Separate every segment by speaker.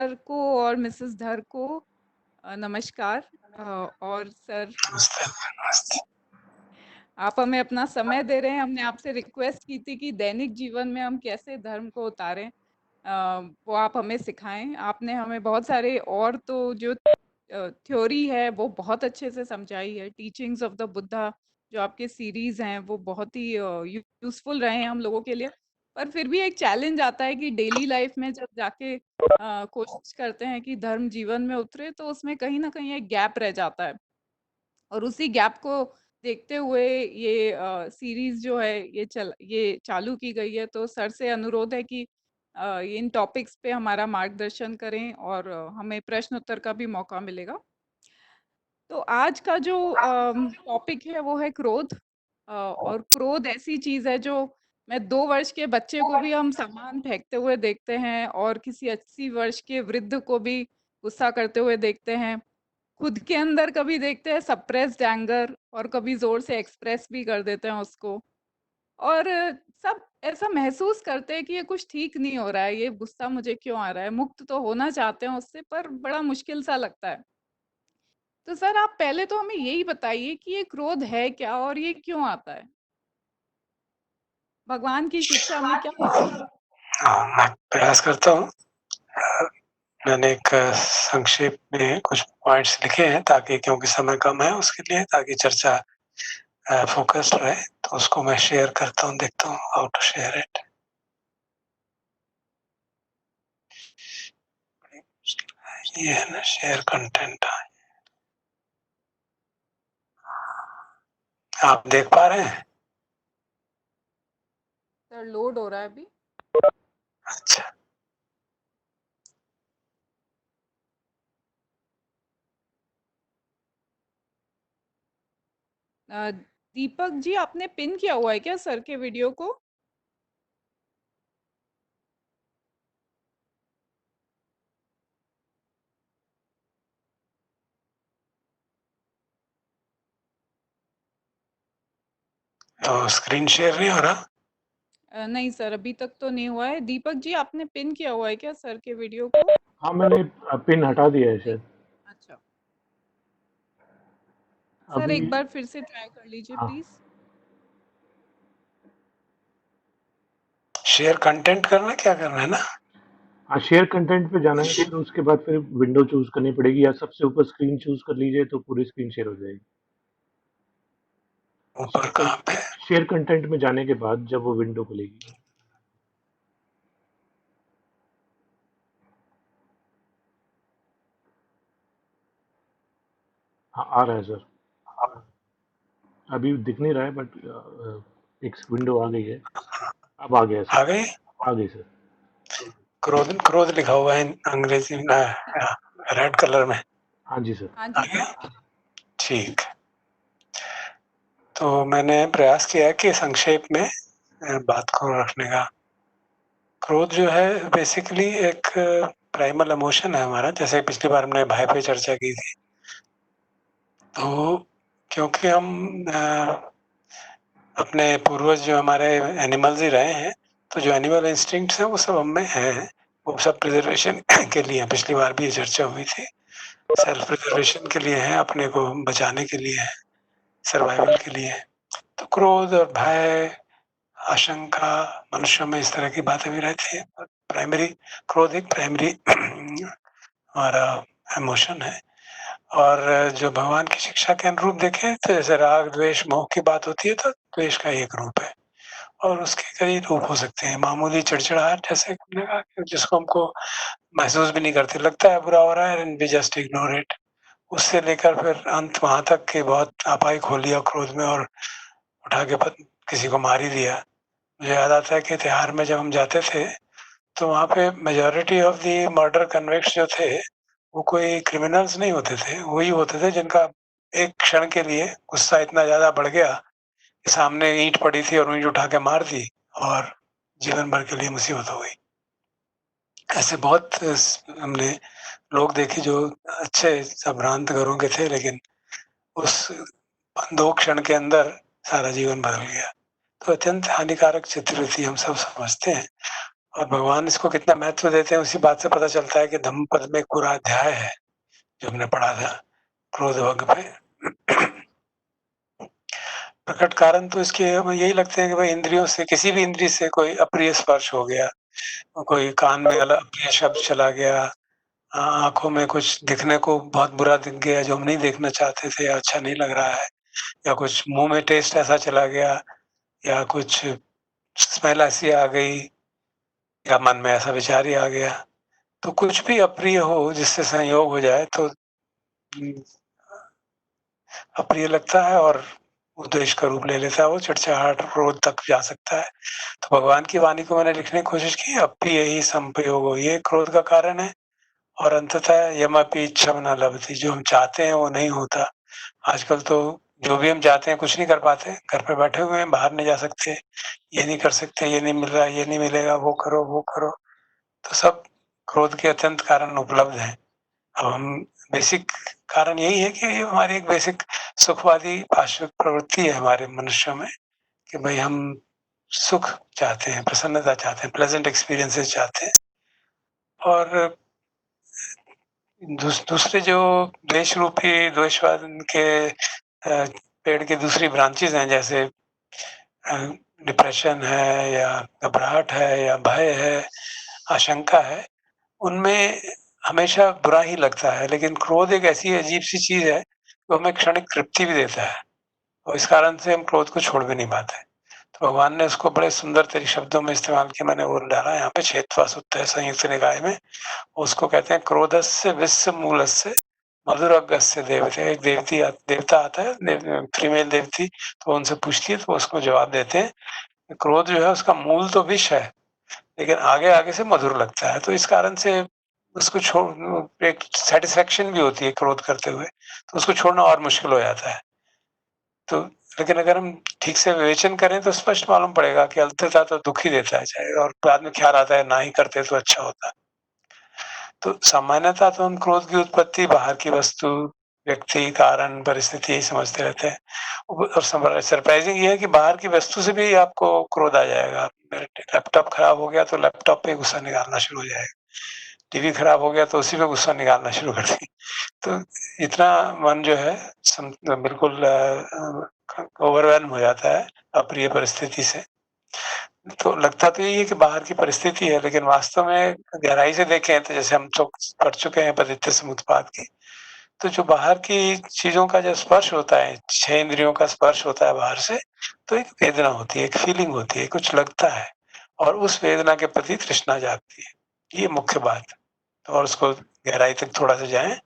Speaker 1: Sir को और Mrs धर को नमस्कार। और सर,
Speaker 2: नमस्ते नमस्ते।
Speaker 1: आप हमें अपना समय दे रहे हैं। हमने आपसे रिक्वेस्ट की थी कि दैनिक जीवन में हम कैसे धर्म को उतारें, वो आप हमें सिखाएं। आपने हमें बहुत सारे और तो जो थ्योरी है वो बहुत अच्छे से समझाई है। टीचिंग्स ऑफ द बुद्धा जो आपके सीरीज हैं वो बहुत ही यूजफुल रहे हैं हम लोगों के लिए। पर फिर भी एक चैलेंज आता है कि डेली लाइफ में जब जाके कोशिश करते हैं कि धर्म जीवन में उतरे, तो उसमें कहीं ना कहीं एक गैप रह जाता है। और उसी गैप को देखते हुए ये सीरीज जो है ये चालू की गई है। तो सर से अनुरोध है कि इन टॉपिक्स पे हमारा मार्गदर्शन करें और हमें प्रश्न उत्तर का भी मौका मिलेगा। तो आज का जो टॉपिक है वो है क्रोध। और क्रोध ऐसी चीज है जो मैं 2 वर्ष के बच्चे को भी हम सामान फेंकते हुए देखते हैं, और किसी 80 वर्ष के वृद्ध को भी गुस्सा करते हुए देखते हैं। खुद के अंदर कभी देखते हैं सप्रेस्ड एंगर, और कभी जोर से एक्सप्रेस भी कर देते हैं उसको। और सब ऐसा महसूस करते हैं कि ये कुछ ठीक नहीं हो रहा है, ये गुस्सा मुझे क्यों आ रहा है। मुक्त तो होना चाहते हैं उससे, पर बड़ा मुश्किल सा लगता है। तो सर, आप पहले तो हमें यही बताइए कि ये क्रोध है क्या और ये क्यों आता है। भगवान की शिक्षा में क्या लिखा है?
Speaker 2: हाँ, मैं प्रयास करता हूँ। मैंने एक संक्षेप में कुछ पॉइंट्स लिखे हैं ताकि, क्योंकि समय कम है उसके लिए, ताकि चर्चा फोकस्ड रहे, तो उसको मैं शेयर करता हूँ, देखता हूँ हाउ टू शेयर इट। ये है ना शेयर कंटेंट। आप देख पा रहे हैं?
Speaker 1: सर, लोड हो रहा है अभी।
Speaker 2: अच्छा,
Speaker 1: दीपक जी, आपने पिन किया हुआ है क्या सर के वीडियो को?
Speaker 2: तो स्क्रीन शेयर नहीं हो रहा?
Speaker 1: नहीं सर, अभी तक तो नहीं हुआ है। दीपक जी, आपने पिन किया हुआ है क्या सर के वीडियो को?
Speaker 3: हाँ, मैंने पिन हटा दिया है
Speaker 1: एक,
Speaker 3: शायद।
Speaker 1: अच्छा सर,
Speaker 3: अभी
Speaker 1: एक बार फिर से ट्राई कर लीजिए
Speaker 3: हाँ
Speaker 1: प्लीज।
Speaker 2: शेयर कंटेंट करना, क्या करना है ना?
Speaker 3: हाँ, शेयर कंटेंट पे जाना है, फिर उसके बाद फिर विंडो चूज करनी पड़ेगी, या सबसे ऊपर स्क्रीन चूज कर लीजिए तो पूरी स्क्रीन शेयर हो जाएगी।
Speaker 2: ऊपर कहाँ पे?
Speaker 3: शेयर कंटेंट में जाने के बाद जब वो विंडो खुलेगी। हाँ, आ रहा है सर। अभी दिख नहीं रहा है, बट एक विंडो आ गई है। अब आ गया
Speaker 2: आ
Speaker 3: सर।
Speaker 2: गई?
Speaker 3: आ गई सर।
Speaker 2: क्रोध क्रोध लिखा हुआ है अंग्रेजी में, रेड कलर में।
Speaker 3: हाँ जी सर।
Speaker 1: हाँ
Speaker 2: आ
Speaker 1: जी
Speaker 2: गया?
Speaker 1: सर।
Speaker 2: ठीक। तो मैंने प्रयास किया है कि संक्षेप में बात को रखने का। क्रोध जो है बेसिकली एक प्राइमल इमोशन है हमारा, जैसे पिछली बार हमने भय पे चर्चा की थी। तो क्योंकि हम अपने पूर्वज जो हमारे एनिमल्स ही रहे हैं, तो जो एनिमल इंस्टिंक्ट्स हैं वो सब हम में हैं। वो सब प्रिजर्वेशन के लिए, पिछली बार भी ये चर्चा हुई थी, सेल्फ प्रिजर्वेशन के लिए है, अपने को बचाने के लिए है, सर्वाइवल के लिए है। तो क्रोध और भय, आशंका, मनुष्यों में इस तरह की बातें भी रहती है। प्राइमरी क्रोध एक प्राइमरी हमारा इमोशन है। और जो भगवान की शिक्षा के अनुरूप देखें तो जैसे राग द्वेष मोह की बात होती है, तो द्वेष का एक रूप है। और उसके कई रूप हो सकते हैं। मामूली चिड़चिड़ाहट, जैसे हमने कहा, कि जिसको हमको महसूस भी नहीं करते, लगता है बुरा हो रहा है and we just ignore it, उससे लेकर फिर अंत वहां तक कि बहुत आपा ही खो लिया क्रोध में और उठा के किसी को मार ही दिया। मुझे याद आता है कि त्योहार में जब हम जाते थे, तो वहाँ पे majority of the murder convicts जो थे, वो कोई क्रिमिनल्स नहीं होते थे, वही होते थे जिनका एक क्षण के लिए गुस्सा इतना ज्यादा बढ़ गया कि सामने ईंट पड़ी थी और ईंट उठा के मार दी, और जीवन भर के लिए मुसीबत हो गई। ऐसे बहुत हमने लोग देखे जो अच्छे संभ्रांत घरों के थे, लेकिन उस 2 क्षण के अंदर सारा जीवन बदल गया। तो अत्यंत हानिकारक चित्र थी, हम सब समझते हैं। और भगवान इसको कितना महत्व देते हैं उसी बात से पता चलता है कि धम्मपद में एक पूरा अध्याय है, जो हमने पढ़ा था क्रोध भंग पे। प्रकट कारण तो इसके हमें यही लगते हैं कि भाई इंद्रियों से, किसी भी इंद्रिय से कोई अप्रिय स्पर्श हो गया, कोई कान में अप्रिय शब्द चला गया, आँखों में कुछ दिखने को बहुत बुरा दिख गया जो हम नहीं देखना चाहते थे या अच्छा नहीं लग रहा है, या कुछ मुँह में टेस्ट ऐसा चला गया, या कुछ स्मेल ऐसी आ गई, या मन में ऐसा विचार ही आ गया। तो कुछ भी अप्रिय हो जिससे संयोग हो जाए तो अप्रिय लगता है और वो द्वेष का रूप ले लेता है, वो चिड़चिड़ाहट, क्रोध तक जा सकता है। तो भगवान की वाणी को मैंने लिखने की कोशिश की, अप्रिय ही संप्रयोग, ये क्रोध का कारण है। और अंततः यमपि इच्छा न लभते, जो हम चाहते हैं वो नहीं होता। आजकल तो जो भी हम चाहते हैं कुछ नहीं कर पाते, घर पे बैठे हुए हैं, बाहर नहीं जा सकते, ये नहीं कर सकते, ये नहीं मिल रहा, ये नहीं मिलेगा, वो करो वो करो, तो सब क्रोध के अत्यंत कारण उपलब्ध हैं। अब हम बेसिक कारण यही है कि ये हमारी एक बेसिक सुखवादी पाश्विक प्रवृत्ति है हमारे मनुष्यों में, कि भाई हम सुख चाहते हैं, प्रसन्नता चाहते हैं, प्लेजेंट एक्सपीरियंसेस चाहते हैं। और दूसरे जो द्वेष रूपी द्वेषवाद के पेड़ की दूसरी ब्रांचेस हैं, जैसे डिप्रेशन है या घबराहट है या भय है, आशंका है, उनमें हमेशा बुरा ही लगता है। लेकिन क्रोध एक ऐसी अजीब सी चीज है जो हमें क्षणिक तृप्ति भी देता है, और इस कारण से हम क्रोध को छोड़ भी नहीं पाते। तो भगवान ने उसको बड़े सुंदर तरीके शब्दों में इस्तेमाल किया, मैंने वो डाला यहाँ पे, छेत्वा सुत्त है संयुक्त निकाय में। उसको कहते हैं क्रोधस्य विश्व मूलस्य मधुरगस्य देवते। एक देवता आता है, फीमेल देवती, तो उनसे पूछती है तो उसको जवाब देते हैं क्रोध जो है उसका मूल तो विष है, लेकिन आगे आगे से मधुर लगता है। तो इस कारण से उसको छोड़, एक सेटिस्फेक्शन भी होती है क्रोध करते हुए, तो उसको छोड़ना और मुश्किल हो जाता है। तो लेकिन अगर हम ठीक से विवेचन करें तो स्पष्ट मालूम पड़ेगा कि अंततः तो दुख ही देता है, चाहे, और बाद में ख्याल आता है ना ही करते तो अच्छा होता। तो सामान्यतः तो हम क्रोध की उत्पत्ति बाहर की वस्तु, व्यक्ति, कारण, परिस्थिति यही समझते रहते हैं। और सरप्राइजिंग ये है कि बाहर की वस्तु से भी आपको क्रोध आ जाएगा। लैपटॉप खराब हो गया तो लैपटॉप पे गुस्सा निकालना शुरू हो जाएगा, टीवी खराब हो गया तो उसी पे गुस्सा निकालना शुरू कर देंगे। तो इतना मन जो है बिल्कुल ओवरवेल्म हो जाता है अप्रिय परिस्थिति से। तो लगता तो यही है कि बाहर की परिस्थिति है, लेकिन वास्तव में गहराई से देखें तो जैसे हम तो पढ़ चुके हैं पदित्य समुत्पाद की, तो जो बाहर की चीजों का जो स्पर्श होता है, 6 इंद्रियों का स्पर्श होता है बाहर से, तो एक वेदना होती है, एक फीलिंग होती है, कुछ लगता है, और उस वेदना के प्रति तृष्णा जागती है। ये मुख्य बात। तो और उसको गहराई तक थोड़ा सा जाएं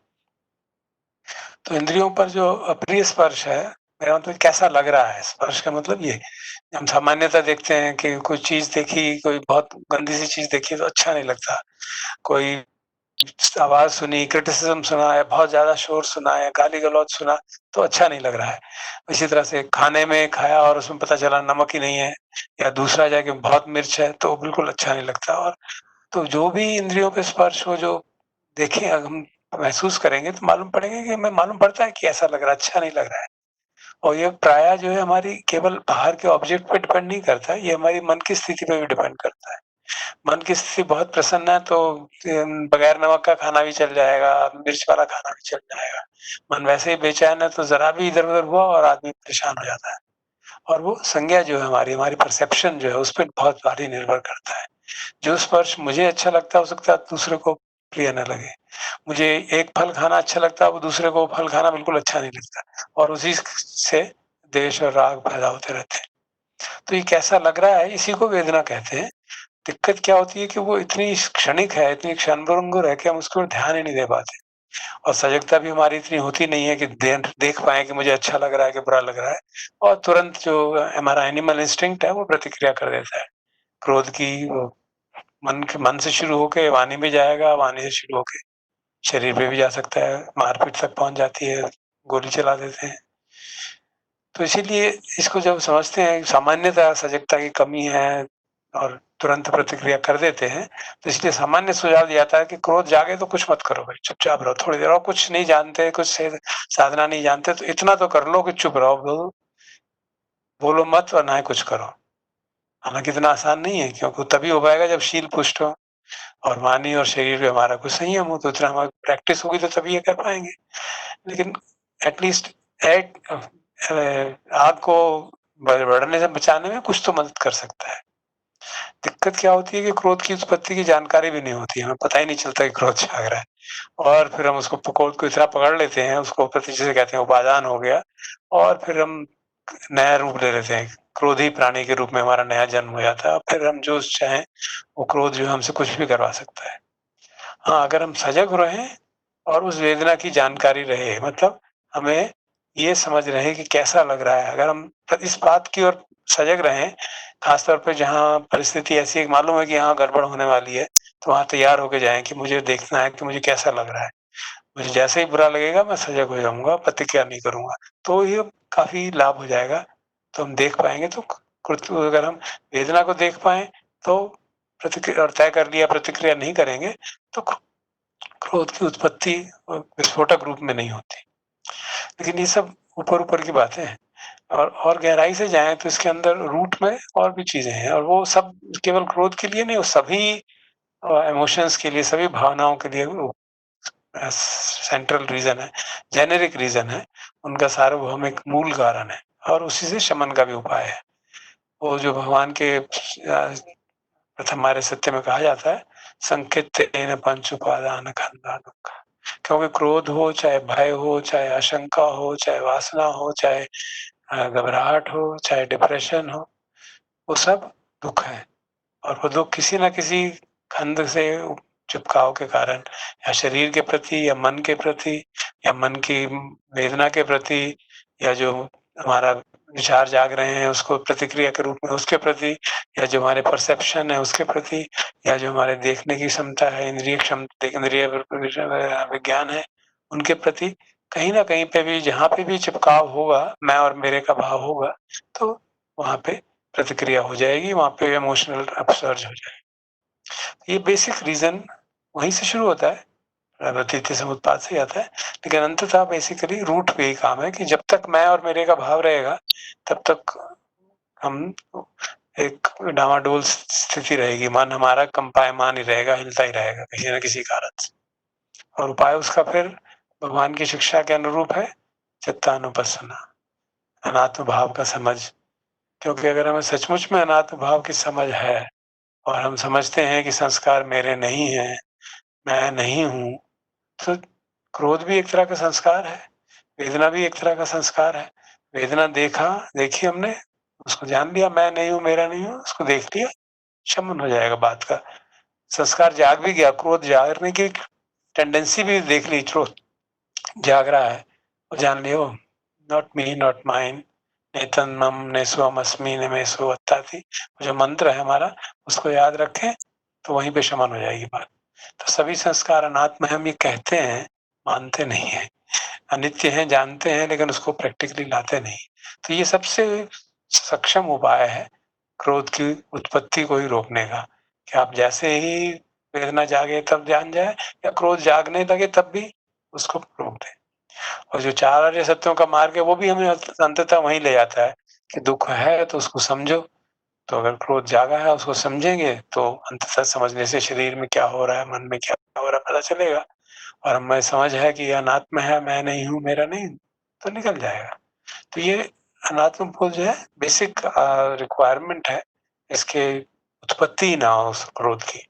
Speaker 2: तो इंद्रियों पर जो अप्रिय स्पर्श है, मेरा मतलब कैसा लग रहा है, स्पर्श का मतलब ये, हम सामान्यतः देखते हैं कि कोई चीज देखी, कोई बहुत गंदी सी चीज देखी तो अच्छा नहीं लगता, कोई आवाज सुनी, क्रिटिसिज्म सुना है, बहुत ज्यादा शोर सुना है, गाली गलौज सुना, तो अच्छा नहीं लग रहा है। इसी तरह से खाने में खाया और उसमें पता चला नमक ही नहीं है, या दूसरा जाके बहुत मिर्च है, तो बिल्कुल अच्छा नहीं लगता। और तो जो भी इंद्रियों पे स्पर्श हो, जो देखें, अगर हम महसूस करेंगे तो मालूम पड़ेगा कि हमें मालूम पड़ता है कि ऐसा लग रहा है, अच्छा नहीं लग रहा है। और ये प्रायः जो है हमारी केवल बाहर के ऑब्जेक्ट पे डिपेंड नहीं करता, ये हमारी मन की स्थिति पे भी डिपेंड करता है। मन की स्थिति बहुत प्रसन्न है तो बगैर नमक का खाना भी चल जाएगा, मिर्च वाला खाना भी चल जाएगा। मन वैसे ही बेचैन है तो जरा भी इधर उधर हुआ और आदमी परेशान हो जाता है। और वो संज्ञा जो है हमारी हमारी परसेप्शन जो है उस पर बहुत भारी निर्भर करता है। जो स्पर्श मुझे अच्छा लगता है हो सकता है दूसरे को प्रिय न लगे। मुझे एक फल खाना अच्छा लगता है, वो दूसरे को फल खाना बिल्कुल अच्छा नहीं लगता, और उसी से द्वेष और राग पैदा होते रहते हैं। तो ये कैसा लग रहा है, इसी को वेदना कहते हैं। दिक्कत क्या होती है कि वो इतनी क्षणिक है, इतनी क्षणभंगुर है कि हम उसको ध्यान ही नहीं दे पाते, और सजगता भी हमारी इतनी होती नहीं है कि देख पाए कि मुझे अच्छा लग रहा है कि बुरा लग रहा है, और तुरंत जो हमारा एनिमल इंस्टिंक्ट है वो प्रतिक्रिया कर देता है। क्रोध की वो मन से शुरू होके वाणी में जाएगा, वाणी से शुरू होके शरीर पे भी जा सकता है, मारपीट तक पहुंच जाती है, गोली चला देते हैं। तो इसीलिए इसको जब समझते हैं सामान्यतः सजगता की कमी है और तुरंत प्रतिक्रिया कर देते हैं, तो इसलिए सामान्य सुझाव दिया जाता है कि क्रोध जागे तो कुछ मत करो भाई, चुपचाप रहो थोड़ी देर, और कुछ नहीं जानते, कुछ से साधना नहीं जानते तो इतना तो कर लो कि चुप रहो, बोलो मत और ना ही कुछ करो। हालाँकि इतना आसान नहीं है, क्योंकि तभी हो पाएगा जब शील पुष्ट हो और वाणी और शरीर में हमारा कुछ संयम हो, तो इतना हमारी प्रैक्टिस होगी तो तभी ये कर पाएँगे। लेकिन एट लीस्ट आग को बढ़ने से बचाने में कुछ तो मदद कर सकता है। दिक्कत क्या होती है कि क्रोध की उत्पत्ति की जानकारी भी नहीं होती, हमें पता ही नहीं चलता कि क्रोध जाग रहा है, और फिर हम उसको क्रोध को इतना पकड़ लेते हैं, उसको जिसे कहते हैं उपादान हो गया, और फिर हम नया रूप ले लेते हैं। क्रोधी प्राणी के रूप में हमारा नया जन्म हो जाता है, और फिर हम जो चाहें वो क्रोध जो है हमसे कुछ भी करवा सकता है। हाँ, अगर हम सजग रहें और उस वेदना की जानकारी रहे, मतलब हमें ये समझ रहे कि कैसा लग रहा है, अगर हम इस बात की ओर सजग रहें, खास तौर पे जहाँ परिस्थिति ऐसी है, मालूम है कि यहाँ गड़बड़ होने वाली है, तो वहाँ तैयार होके जाएँ कि मुझे देखना है कि मुझे कैसा लग रहा है। मुझे जैसे ही बुरा लगेगा मैं सजग हो जाऊँगा, प्रतिक्रिया नहीं करूँगा, तो ये काफ़ी लाभ हो जाएगा। तो हम देख पाएँगे, तो अगर हम वेदना को देख पाएँ, तो प्रतिक्रिया, और तय कर लिया प्रतिक्रिया नहीं करेंगे, तो क्रोध की उत्पत्ति विस्फोटक रूप में नहीं होती। लेकिन ये सब ऊपर-ऊपर की बातें हैं, और गहराई से जाएँ तो इसके अंदर रूट में और भी चीज़ें हैं, और वो सब केवल क्रोध के लिए नहीं, वो सभी इमोशंस के लिए, सभी भावनाओं के लिए वो सेंट्रल रीज़न है, जेनेरिक रीज़न है, उनका सार्वभौमिक मूल कारण है, और उसी से शमन का भी उपाय है। वो जो भगवान के प्रथम सत्य में कहा जाता है, संकित्तेन पंच उपादान खंडा दुःख। क्योंकि क्रोध हो, चाहे भय हो, चाहे आशंका हो, चाहे वासना हो, चाहे घबराहट हो, चाहे डिप्रेशन हो, वो सब दुःख है, और वो दुःख किसी न किसी खंड से, चिपकाव के कारण, या शरीर के प्रति, या मन के प्रति, या मन की वेदना के प्रति, या जो हमारा विचार जाग रहे हैं उसको प्रतिक्रिया के रूप में उसके प्रति, या जो हमारे परसेप्शन है उसके प्रति, या जो हमारे देखने की क्षमता है, इंद्रिय विज्ञान है, उनके प्रति, कहीं न कहीं पे भी, जहाँ पे भी चिपकाव होगा, मैं और मेरे का भाव होगा, तो वहाँ पे प्रतिक्रिया हो जाएगी, वहाँ पे इमोशनल अपसर्ज हो जाएगा। ये बेसिक रीज़न वहीं से शुरू होता है, प्रतीति समुत्पाद से ही आता है, लेकिन अंततः बेसिकली रूट पे ही काम है कि जब तक मैं और मेरे का भाव रहेगा, तब तक हम एक डामाडोल स्थिति रहेगी, मन हमारा कंपायमान ही रहेगा, हिलता ही रहेगा किसी न किसी कारण से। और उपाय उसका फिर भगवान की शिक्षा के अनुरूप है, चित्तानुपස්සना, अनात्म भाव का समझ। क्योंकि अगर हमें सचमुच में अनात्म भाव की समझ है, और हम समझते हैं कि संस्कार मेरे नहीं हैं, मैं नहीं हूँ, तो क्रोध भी एक तरह का संस्कार है, वेदना भी एक तरह का संस्कार है। वेदना देखी हमने, उसको जान लिया, मैं नहीं हूँ, मेरा नहीं हूँ, उसको देख लिया, शमन हो जाएगा बात का। संस्कार जाग भी गया, क्रोध जागने की टेंडेंसी भी देख ली, क्रोध जाग रहा है, और जान लियो, नॉट मी, नॉट माइन, नेतन्मम नेस्वमस्मि नेमेसो अत्ताति, जो मंत्र है हमारा, उसको याद रखें, तो वहीं पे शमन हो जाएगी बात। तो सभी संस्कार अनात्म है, हम ये कहते हैं, मानते नहीं है, अनित्य है जानते हैं, लेकिन उसको प्रैक्टिकली लाते नहीं। तो ये सबसे सक्षम उपाय है क्रोध की उत्पत्ति को ही रोकने का, कि आप जैसे ही वेदना जागे तब जान जाए, या क्रोध जागने लगे तब भी उसको रोक दें। और जो चार आर्य सत्यों का मार्ग है, वो भी हमें अंततः वहीं ले जाता है कि दुःख है तो उसको समझो। तो अगर क्रोध जागा है, उसको समझेंगे, तो अंततः समझने से शरीर में क्या हो रहा है, मन में क्या हो रहा है, पता चलेगा, और हमें समझ है कि ये अनात्म है, मैं नहीं हूँ, मेरा नहीं, तो निकल जाएगा। तो ये अनात्म बोध जो है, बेसिक रिक्वायरमेंट है, इसके उत्पत्ति ना हो उस क्रोध की।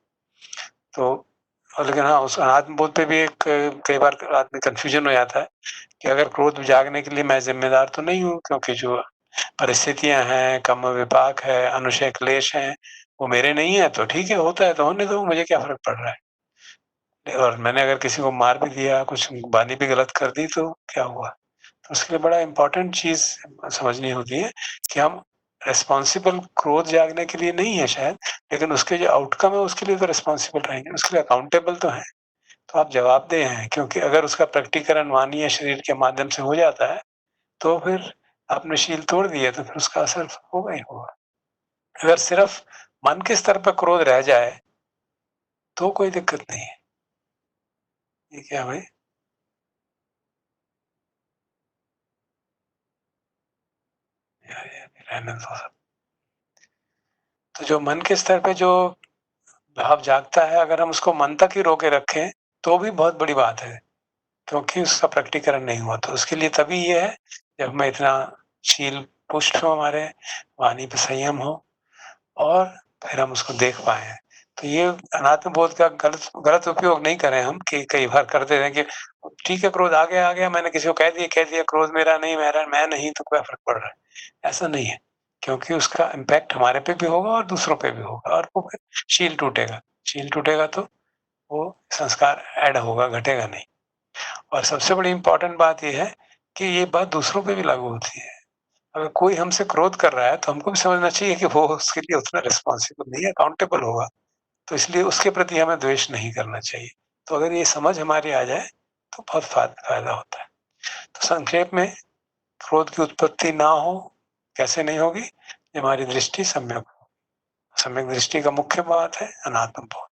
Speaker 2: तो लेकिन हाँ, उस अनात्म बोध पे भी एक कई बार आदमी कन्फ्यूजन हो जाता है कि अगर क्रोध जागने के लिए मैं ज़िम्मेदार तो नहीं हूँ, क्योंकि जो परिस्थितियाँ हैं, कर्म विपाक है, अनुशय क्लेश हैं, वो मेरे नहीं है, तो ठीक है, होता है तो होने दो, मुझे क्या फ़र्क पड़ रहा है? और मैंने अगर किसी को मार भी दिया, कुछ वाणी भी गलत कर दी, तो क्या हुआ? तो उसके लिए बड़ा इम्पोर्टेंट चीज़ समझनी होती है कि हम रिस्पॉन्सिबल क्रोध जागने के लिए नहीं है शायद, लेकिन उसके जो आउटकम है उसके लिए तो रिस्पॉन्सिबल रहेंगे, उसके लिए अकाउंटेबल तो हैं। तो आप जवाबदेह हैं, क्योंकि अगर उसका प्रकटीकरण वाणी या शरीर के माध्यम से हो जाता है, तो फिर आपने शील तोड़ दिया, तो फिर उसका असर होगा ही होगा। अगर सिर्फ मन के स्तर पर क्रोध रह जाए, तो कोई दिक्कत नहीं है। ये क्या भाई? यार, ये रहने दो सब। तो जो मन के स्तर पे जो भाव जागता है, अगर हम उसको मन तक ही रोके रखें, तो भी बहुत बड़ी बात है, क्योंकि उसका प्रकटीकरण नहीं हुआ। तो उसके लिए तभी ये है, जब हमें इतना शील पुष्ट हो, हमारे वाणी पे संयम हो, और फिर हम उसको देख पाएँ। तो ये अनात्म बोध का गलत गलत उपयोग नहीं करें हम, कि कई बार करते हैं कि ठीक है, क्रोध आ गया, मैंने किसी को कह दिया, क्रोध मेरा नहीं, मैं नहीं, तो क्या फ़र्क पड़ रहा है? ऐसा नहीं है, क्योंकि उसका इम्पैक्ट हमारे पे भी होगा और दूसरों पे भी होगा, और वो फिर शील टूटेगा। शील टूटेगा तो वो संस्कार ऐड होगा, घटेगा नहीं। और सबसे बड़ी इम्पोर्टेंट बात ये है कि ये बात दूसरों पे भी लागू होती है। अगर कोई हमसे क्रोध कर रहा है, तो हमको भी समझना चाहिए कि वो उसके लिए उतना रिस्पॉन्सिबल नहीं है, अकाउंटेबल होगा। तो इसलिए उसके प्रति हमें द्वेष नहीं करना चाहिए। तो अगर ये समझ हमारी आ जाए, तो बहुत फ़ायदा होता है। तो संक्षेप में, क्रोध की उत्पत्ति ना हो, कैसे नहीं होगी? जब हमारी दृष्टि सम्यक हो। सम्यक दृष्टि का मुख्य बात है अनात्म बोध।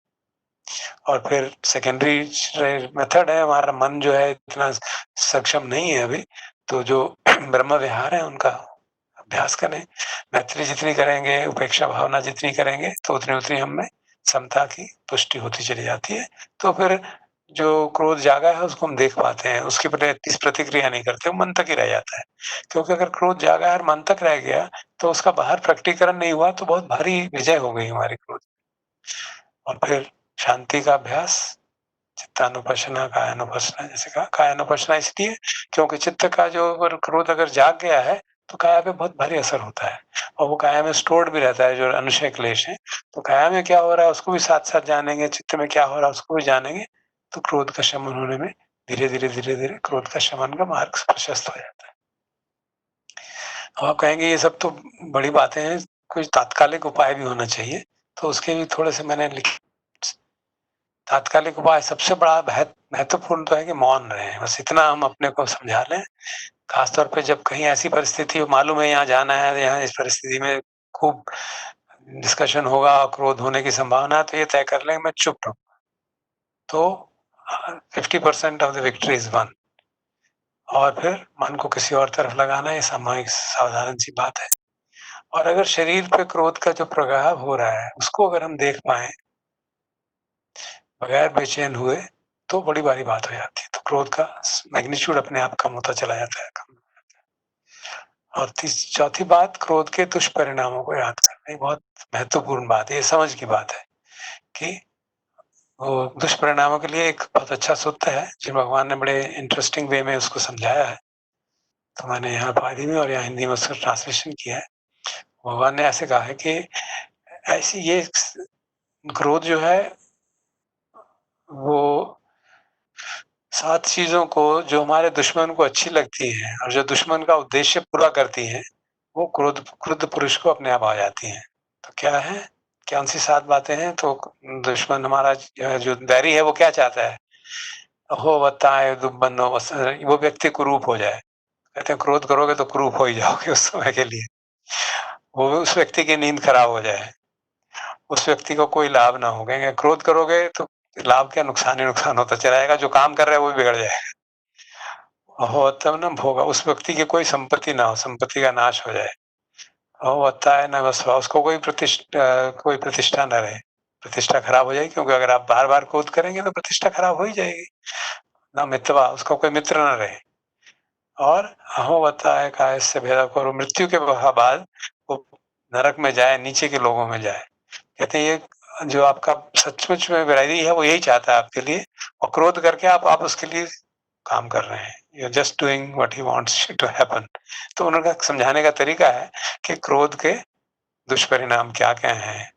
Speaker 2: और फिर सेकेंडरी मेथड है, हमारा मन जो है इतना सक्षम नहीं है अभी, तो जो ब्रह्म विहार है उनका अभ्यास करें। मैत्री जितनी करेंगे, उपेक्षा भावना जितनी करेंगे, तो उतनी हमें समता की पुष्टि होती चली जाती है। तो फिर जो क्रोध जागा है उसको हम देख पाते हैं, उसके प्रति प्रतिक्रिया नहीं करते, वो मन तक ही रह जाता है। क्योंकि अगर क्रोध जागा है और मन तक रह गया, तो उसका बाहर प्रकटीकरण नहीं हुआ, तो बहुत भारी विजय हो गई हमारी क्रोध। और फिर शांति का अभ्यास, चित्तानुपश्यना, कायानुपश्यना, जैसे कहा कायानुपश्यना इसलिए क्योंकि चित्त का जो अगर क्रोध अगर जाग गया है, तो काया पे बहुत भारी असर होता है, और वो काया में स्टोर्ड भी रहता है, जो अनुशय क्लेश है। तो काया में क्या हो रहा है उसको भी साथ-साथ जानेंगे, चित्त में क्या हो रहा है उसको भी जानेंगे, तो क्रोध का शमन होने में धीरे-धीरे क्रोध का शमन का मार्ग प्रशस्त हो जाता है। अब आप कहेंगे ये सब तो बड़ी बातें हैं, कुछ तात्कालिक उपाय भी होना चाहिए, तो उसके भी थोड़े से मैंने लिखे। तात्कालिक उपाय सबसे बड़ा महत्वपूर्ण तो है कि मौन रहें, बस इतना हम अपने को समझा लें। खास तौर पे जब कहीं ऐसी परिस्थिति हो, मालूम है यहाँ जाना है, यहाँ इस परिस्थिति में खूब डिस्कशन होगा, क्रोध होने की संभावना है, तो ये तय कर लें मैं चुप रहूँ। तो 50% of the victory is one. और फिर मन को किसी और तरफ लगाना, ये सामान्य साधारण सी बात है। और अगर शरीर पे क्रोध का जो प्रभाव हो रहा है, उसको अगर हम देख पाएँ बगैर बेचैन हुए, तो बड़ी भारी बात हो जाती है। तो क्रोध का मैग्नीट्यूड अपने आप कम होता चला जाता है। और चौथी बात, क्रोध के दुष्परिणामों को याद करना, ये बहुत महत्वपूर्ण बात है, ये समझ की बात है कि वो दुष्परिणामों के लिए एक बहुत अच्छा सूत्र है, जो भगवान ने बड़े इंटरेस्टिंग वे में उसको समझाया है। तो मैंने यहाँ पाली में और यहाँ हिंदी में उसका ट्रांसलेशन किया है। भगवान ने ऐसे कहा है कि ऐसी ये क्रोध जो है, वो 7 चीज़ों को जो हमारे दुश्मन को अच्छी लगती हैं और जो दुश्मन का उद्देश्य पूरा करती हैं, वो क्रुद्ध पुरुष को अपने आप आ जाती हैं। तो क्या है? कौन-सी 7 बातें हैं? तो दुश्मन हमारा जो बैरी है, वो क्या चाहता है? हो वत्ताय दुब्बनो वो व्यक्ति कुरूप हो जाए। कहते हैं क्रोध करोगे तो कुरूप हो ही जाओगे उस समय के लिए। वो उस व्यक्ति की नींद खराब हो जाए, उस व्यक्ति को कोई लाभ ना हो। कहेंगे क्रोध करोगे तो लाभ क्या, नुकसान ही नुकसान होता चला जाएगा, जो काम कर रहा है वो भी बिगड़ जाएगा। हो तब न भोगा, उस व्यक्ति की कोई संपत्ति ना हो, संपत्ति का नाश हो जाए। हो होता है न वसवा, उसको कोई प्रतिष्ठा ना रहे, प्रतिष्ठा खराब हो जाएगी, क्योंकि अगर आप बार-बार क्रोध करेंगे तो प्रतिष्ठा खराब हो ही जाएगी। ना मितवा, उसका कोई मित्र ना रहे। और अहो होता है कायस्य भेदा करो, मृत्यु के बाद वो नरक में जाए, नीचे के लोगों में जाए। कहते हैं ये जो आपका सचमुच में वैरी है, वो यही चाहता है आपके लिए, और क्रोध करके आप उसके लिए काम कर रहे हैं। You are just doing what he wants to happen. तो उनका समझाने का तरीका है कि क्रोध के दुष्परिणाम क्या-क्या हैं।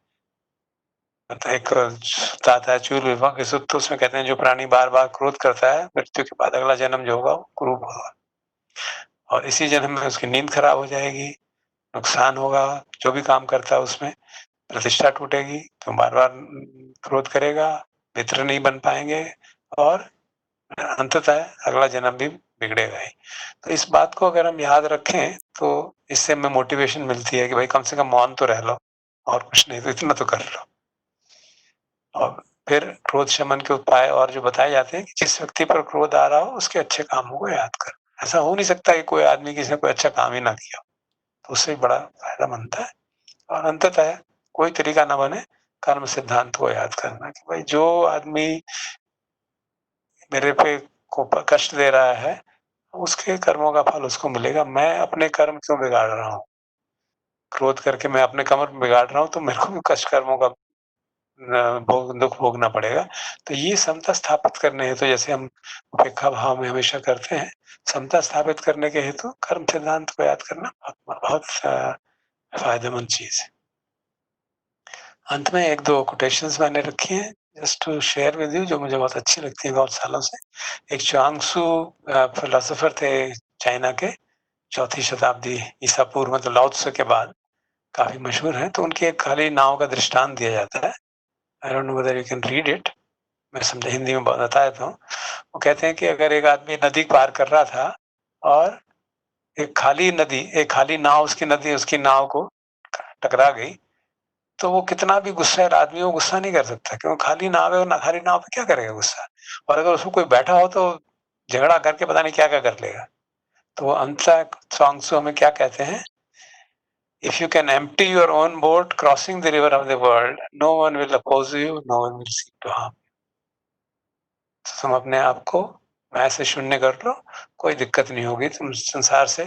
Speaker 2: मतलब एक सूत्र आता है चूल विभाग के सूत्र, उसमें कहते हैं जो प्राणी बार-बार क्रोध करता है, मृत्यु के बाद अगला जन्म जो होगा वो क्रूर होगा। और इसी जन्म में उसकी नींद खराब हो जाएगी, नुकसान होगा, जो भी काम करता है उसमें प्रतिष्ठा टूटेगी, तो बार-बार क्रोध करेगा, मित्र नहीं बन पाएँगे, और अंततः अगला जन्म भी बिगड़ेगा ही। तो इस बात को अगर हम याद रखें, तो इससे हमें मोटिवेशन मिलती है कि भाई कम से कम मौन तो रह लो, और कुछ नहीं तो इतना तो कर लो। और फिर क्रोध शमन के उपाय और जो बताए जाते हैं कि जिस व्यक्ति पर क्रोध आ रहा हो, उसके अच्छे कामों को याद कर। ऐसा हो नहीं सकता कि कोई आदमी किसी ने कोई अच्छा काम ही ना किया हो, तो उससे बड़ा फ़ायदा बनता है। और अंततः कोई तरीका ना बने कर्म सिद्धांत को याद करना कि भाई जो आदमी मेरे पे को कष्ट दे रहा है, उसके कर्मों का फल उसको मिलेगा। मैं अपने कर्म क्यों बिगाड़ रहा हूँ? क्रोध करके मैं अपने कर्म बिगाड़ रहा हूँ, तो मेरे को भी कष्ट कर्मों का दुख भोगना पड़ेगा। तो ये समता स्थापित करने हेतु, जैसे हम उपेक्षा भाव में हमेशा करते हैं, समता स्थापित करने के हेतु कर्म सिद्धांत को याद करना बहुत फायदेमंद चीज है। अंत में 1-2 कोटेशंस मैंने रखी हैं just to share with you, जो मुझे बहुत अच्छी लगती है बहुत सालों से। एक च्वांग-त्सु फिलोसोफर थे चाइना के, 4वीं शताब्दी ईसा पूर्व, मतलब लाओ त्से के बाद काफी मशहूर हैं। तो उनकी एक खाली नाव का दृष्टांत दिया जाता है। I don't know whether you can read it, मैं समझा हिंदी में बता देता हूँ। वो कहते हैं कि अगर एक आदमी नदी पार कर रहा था और एक खाली नाव उसकी नाव को टकरा गई, तो वो कितना भी गुस्सैल आदमी हो, गुस्सा नहीं कर सकता, क्योंकि खाली नाव है और ना खाली नाव पे क्या करेगा गुस्सा। और अगर उसमें कोई बैठा हो तो झगड़ा करके पता नहीं क्या क्या कर लेगा। तो वो अंततः च्वांग-त्सु हमें क्या कहते हैं, if you can empty your own boat crossing the river of the world, no one will oppose you, no one will seek to harm. तुम अपने आप को मैं से शून्य कर लो, कोई दिक्कत नहीं होगी, तुम संसार से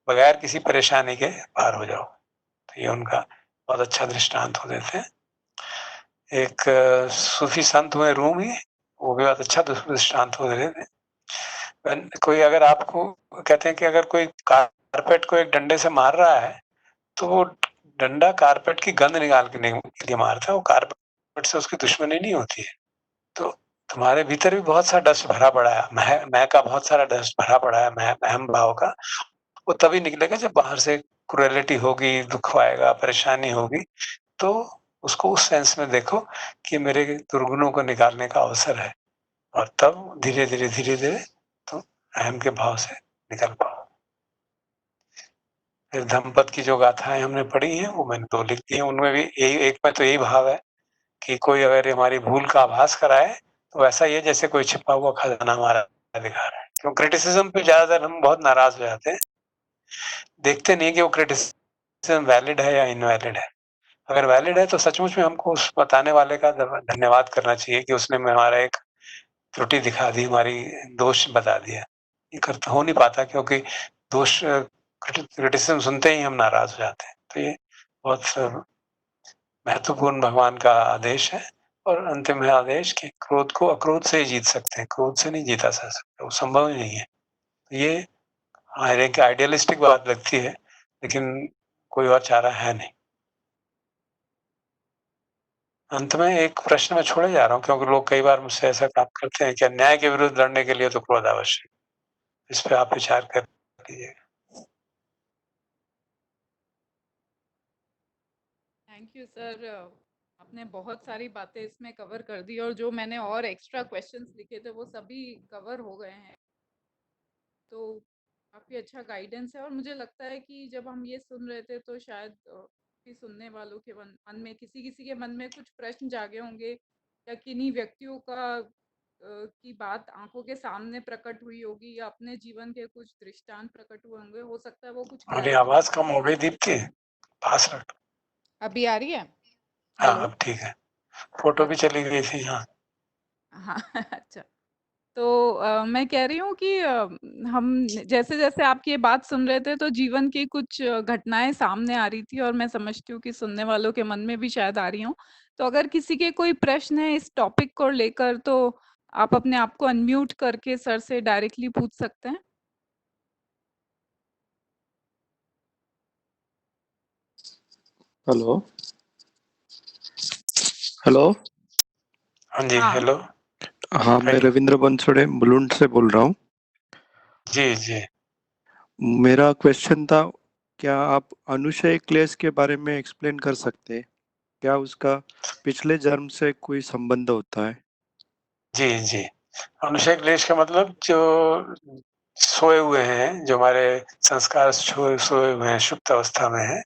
Speaker 2: बगैर किसी परेशानी के पार हो जाओ। तो ये उनका बहुत अच्छा दृष्टांत हो देते हैं। एक सूफी संत हुए रूमी, वो भी बहुत अच्छा दृष्टांत हो देते हैं। कोई अगर आपको कहते हैं कि अगर कोई कारपेट को एक डंडे से मार रहा है, तो वो डंडा कारपेट की गंध निकालने के लिए मारता है, वो कारपेट से उसकी दुश्मनी नहीं होती है। तो तुम्हारे भीतर भी बहुत सारा डस्ट भरा पड़ा है, मैं का बहुत सारा डस्ट भरा पड़ा है, मैं अहम भाव का। वो तभी निकलेगा जब बाहर से क्रुएलिटी होगी, दुख आएगा, परेशानी होगी। तो उसको उस सेंस में देखो कि मेरे दुर्गुणों को निकालने का अवसर है, और तब धीरे-धीरे तुम अहम के भाव से निकल पाओ। फिर धम्मपद की जो गाथाएं हमने पढ़ी हैं, वो मैंने 2 लिख दी हैं। उनमें भी एक में तो यही भाव है कि कोई अगर हमारी भूल का आभास कराए, तो ऐसा ही है जैसे कोई छिपा हुआ खजाना हमारा दिखा रहा है। क्यों क्रिटिसिज्म पे ज्यादातर हम बहुत नाराज हो जाते हैं, देखते नहीं कि वो क्रिटिसिज्म वैलिड है या इनवैलिड है। अगर वैलिड है तो सचमुच में हमको उस बताने वाले का धन्यवाद करना चाहिए कि उसने हमारा एक त्रुटि दिखा दी, हमारी दोष बता दिया। ये हो नहीं पाता, क्योंकि दोष क्रिटिसिज्म सुनते ही हम नाराज हो जाते हैं। तो ये बहुत महत्वपूर्ण भगवान का आदेश है। और अंतिम है आदेश कि क्रोध को अक्रोध से ही जीत सकते हैं, क्रोध से नहीं जीता जा सकता, वो संभव ही नहीं है। ये आइडियलिस्टिक बात लगती है, लेकिन कोई और चारा है नहीं। अंत में एक प्रश्न मैं छोड़े जा रहा हूँ, क्योंकि लोग कई बार मुझसे ऐसा काम करते हैं कि अन्याय के विरुद्ध लड़ने के लिए तो क्रोध आवश्यक। इस पे आप विचार कर लीजिएगा।
Speaker 1: थैंक यू सर, आपने बहुत सारी बातें इसमें कवर कर दी, और जो मैंने और एक्स्ट्रा क्वेश्चंस लिखे थे वो सभी कवर हो गए हैं। तो काफ़ी अच्छा गाइडेंस है, और मुझे लगता है कि जब हम ये सुन रहे थे तो शायद कि सुनने वालों के मन में किसी के मन में कुछ प्रश्न जागे होंगे, या किन्हीं व्यक्तियों का की बात आंखों के सामने प्रकट हुई होगी, या अपने जीवन के कुछ दृष्टांत प्रकट हुए होंगे। हो सकता है वो कुछ
Speaker 2: हमारी
Speaker 1: क्लैरिटी
Speaker 2: आवाज कम हो गई दीप्ति, पास रख।
Speaker 1: अभी आ रही है।
Speaker 2: हाँ
Speaker 1: हेलो।
Speaker 2: अब ठीक है, फोटो भी
Speaker 1: अच्छा।
Speaker 2: चली गई थी। हाँ
Speaker 1: हाँ। अच्छा। तो मैं कह रही हूँ कि हम जैसे-जैसे आपकी ये बात सुन रहे थे तो जीवन की कुछ घटनाएँ सामने आ रही थी, और मैं समझती हूँ कि सुनने वालों के मन में भी शायद आ रही हों। तो अगर किसी के कोई प्रश्न है इस टॉपिक को लेकर, तो आप अपने आप को अनम्यूट करके सर से डायरेक्टली पूछ सकते हैं।
Speaker 4: Hello hello.
Speaker 2: हाँ जी,
Speaker 1: हाँ।
Speaker 2: हेलो।
Speaker 4: हाँ, मैं
Speaker 2: हाय।
Speaker 4: रविंद्र बनसोड़े मुलुंड से बोल रहा हूँ।
Speaker 2: जी जी।
Speaker 4: मेरा क्वेश्चन था, क्या आप अनुशय क्लेश के बारे में एक्सप्लेन कर सकते हैं? क्या उसका पिछले जन्म से कोई संबंध होता है?
Speaker 2: जी जी। अनुशय क्लेश का मतलब जो सोए हुए हैं, जो हमारे संस्कार सोए हुए हैं, सुप्त अवस्था में है,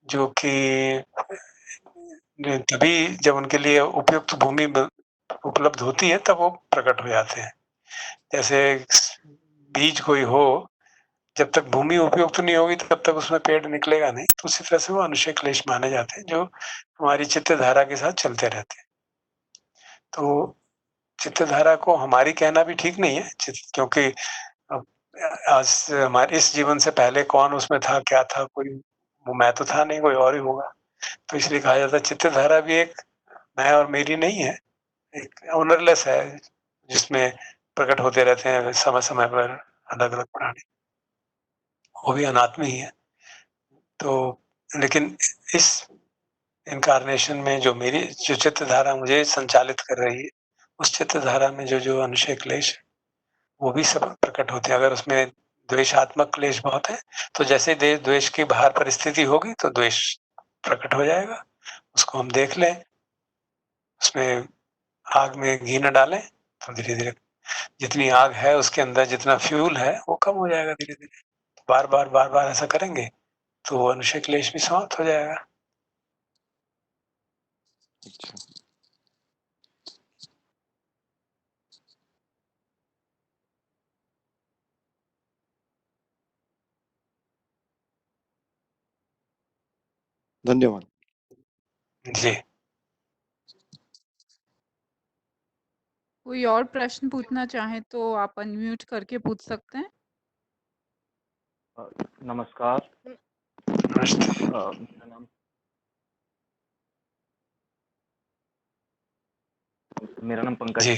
Speaker 2: जो कि तभी जब उनके लिए उपयुक्त भूमि उपलब्ध होती है, तब वो प्रकट हो जाते हैं। जैसे बीज कोई हो, जब तक भूमि उपयुक्त नहीं होगी तब तक उसमें पेड़ निकलेगा नहीं। तो उसी तरह से वो अनुशय क्लेश माने जाते हैं जो हमारी चित्त धारा के साथ चलते रहते हैं। तो चित्त धारा को हमारी कहना भी ठीक नहीं है क्योंकि अब आज हमारे इस जीवन से पहले कौन उसमें था, क्या था, कोई वो मैं तो था नहीं, कोई और ही होगा। तो इसलिए कहा जाता है चित्त धारा भी एक मैं और मेरी नहीं है, एक ओनरलेस है जिसमें प्रकट होते रहते हैं समय-समय पर अलग-अलग प्राणी। वो भी अनात्म ही है। तो लेकिन इस इन्कार्नेशन में जो मेरी जो चित्त धारा मुझे संचालित कर रही है, उस चित्त धारा में जो अनुशय क्लेश है, वो भी सब प्रकट होते हैं। अगर उसमें द्वेषात्मक क्लेश बहुत है, तो जैसे द्वेष की बाहर परिस्थिति होगी तो द्वेष प्रकट हो जाएगा। उसको हम देख लें, उसमें आग में घी न डालें, तो धीरे-धीरे जितनी आग है उसके अंदर जितना फ्यूल है, वो कम हो जाएगा धीरे-धीरे। बार-बार, बार-बार ऐसा करेंगे, तो वो अनुशय क्लेश भी समाप्त हो जाएगा।
Speaker 4: अच्छा। धन्यवाद।
Speaker 2: जी।
Speaker 1: कोई और प्रश्न पूछना चाहे तो आप अनम्यूट करके पूछ सकते हैं।
Speaker 5: नमस्कार।
Speaker 2: नमस्ते।
Speaker 5: मेरा नाम पंकज
Speaker 2: जी।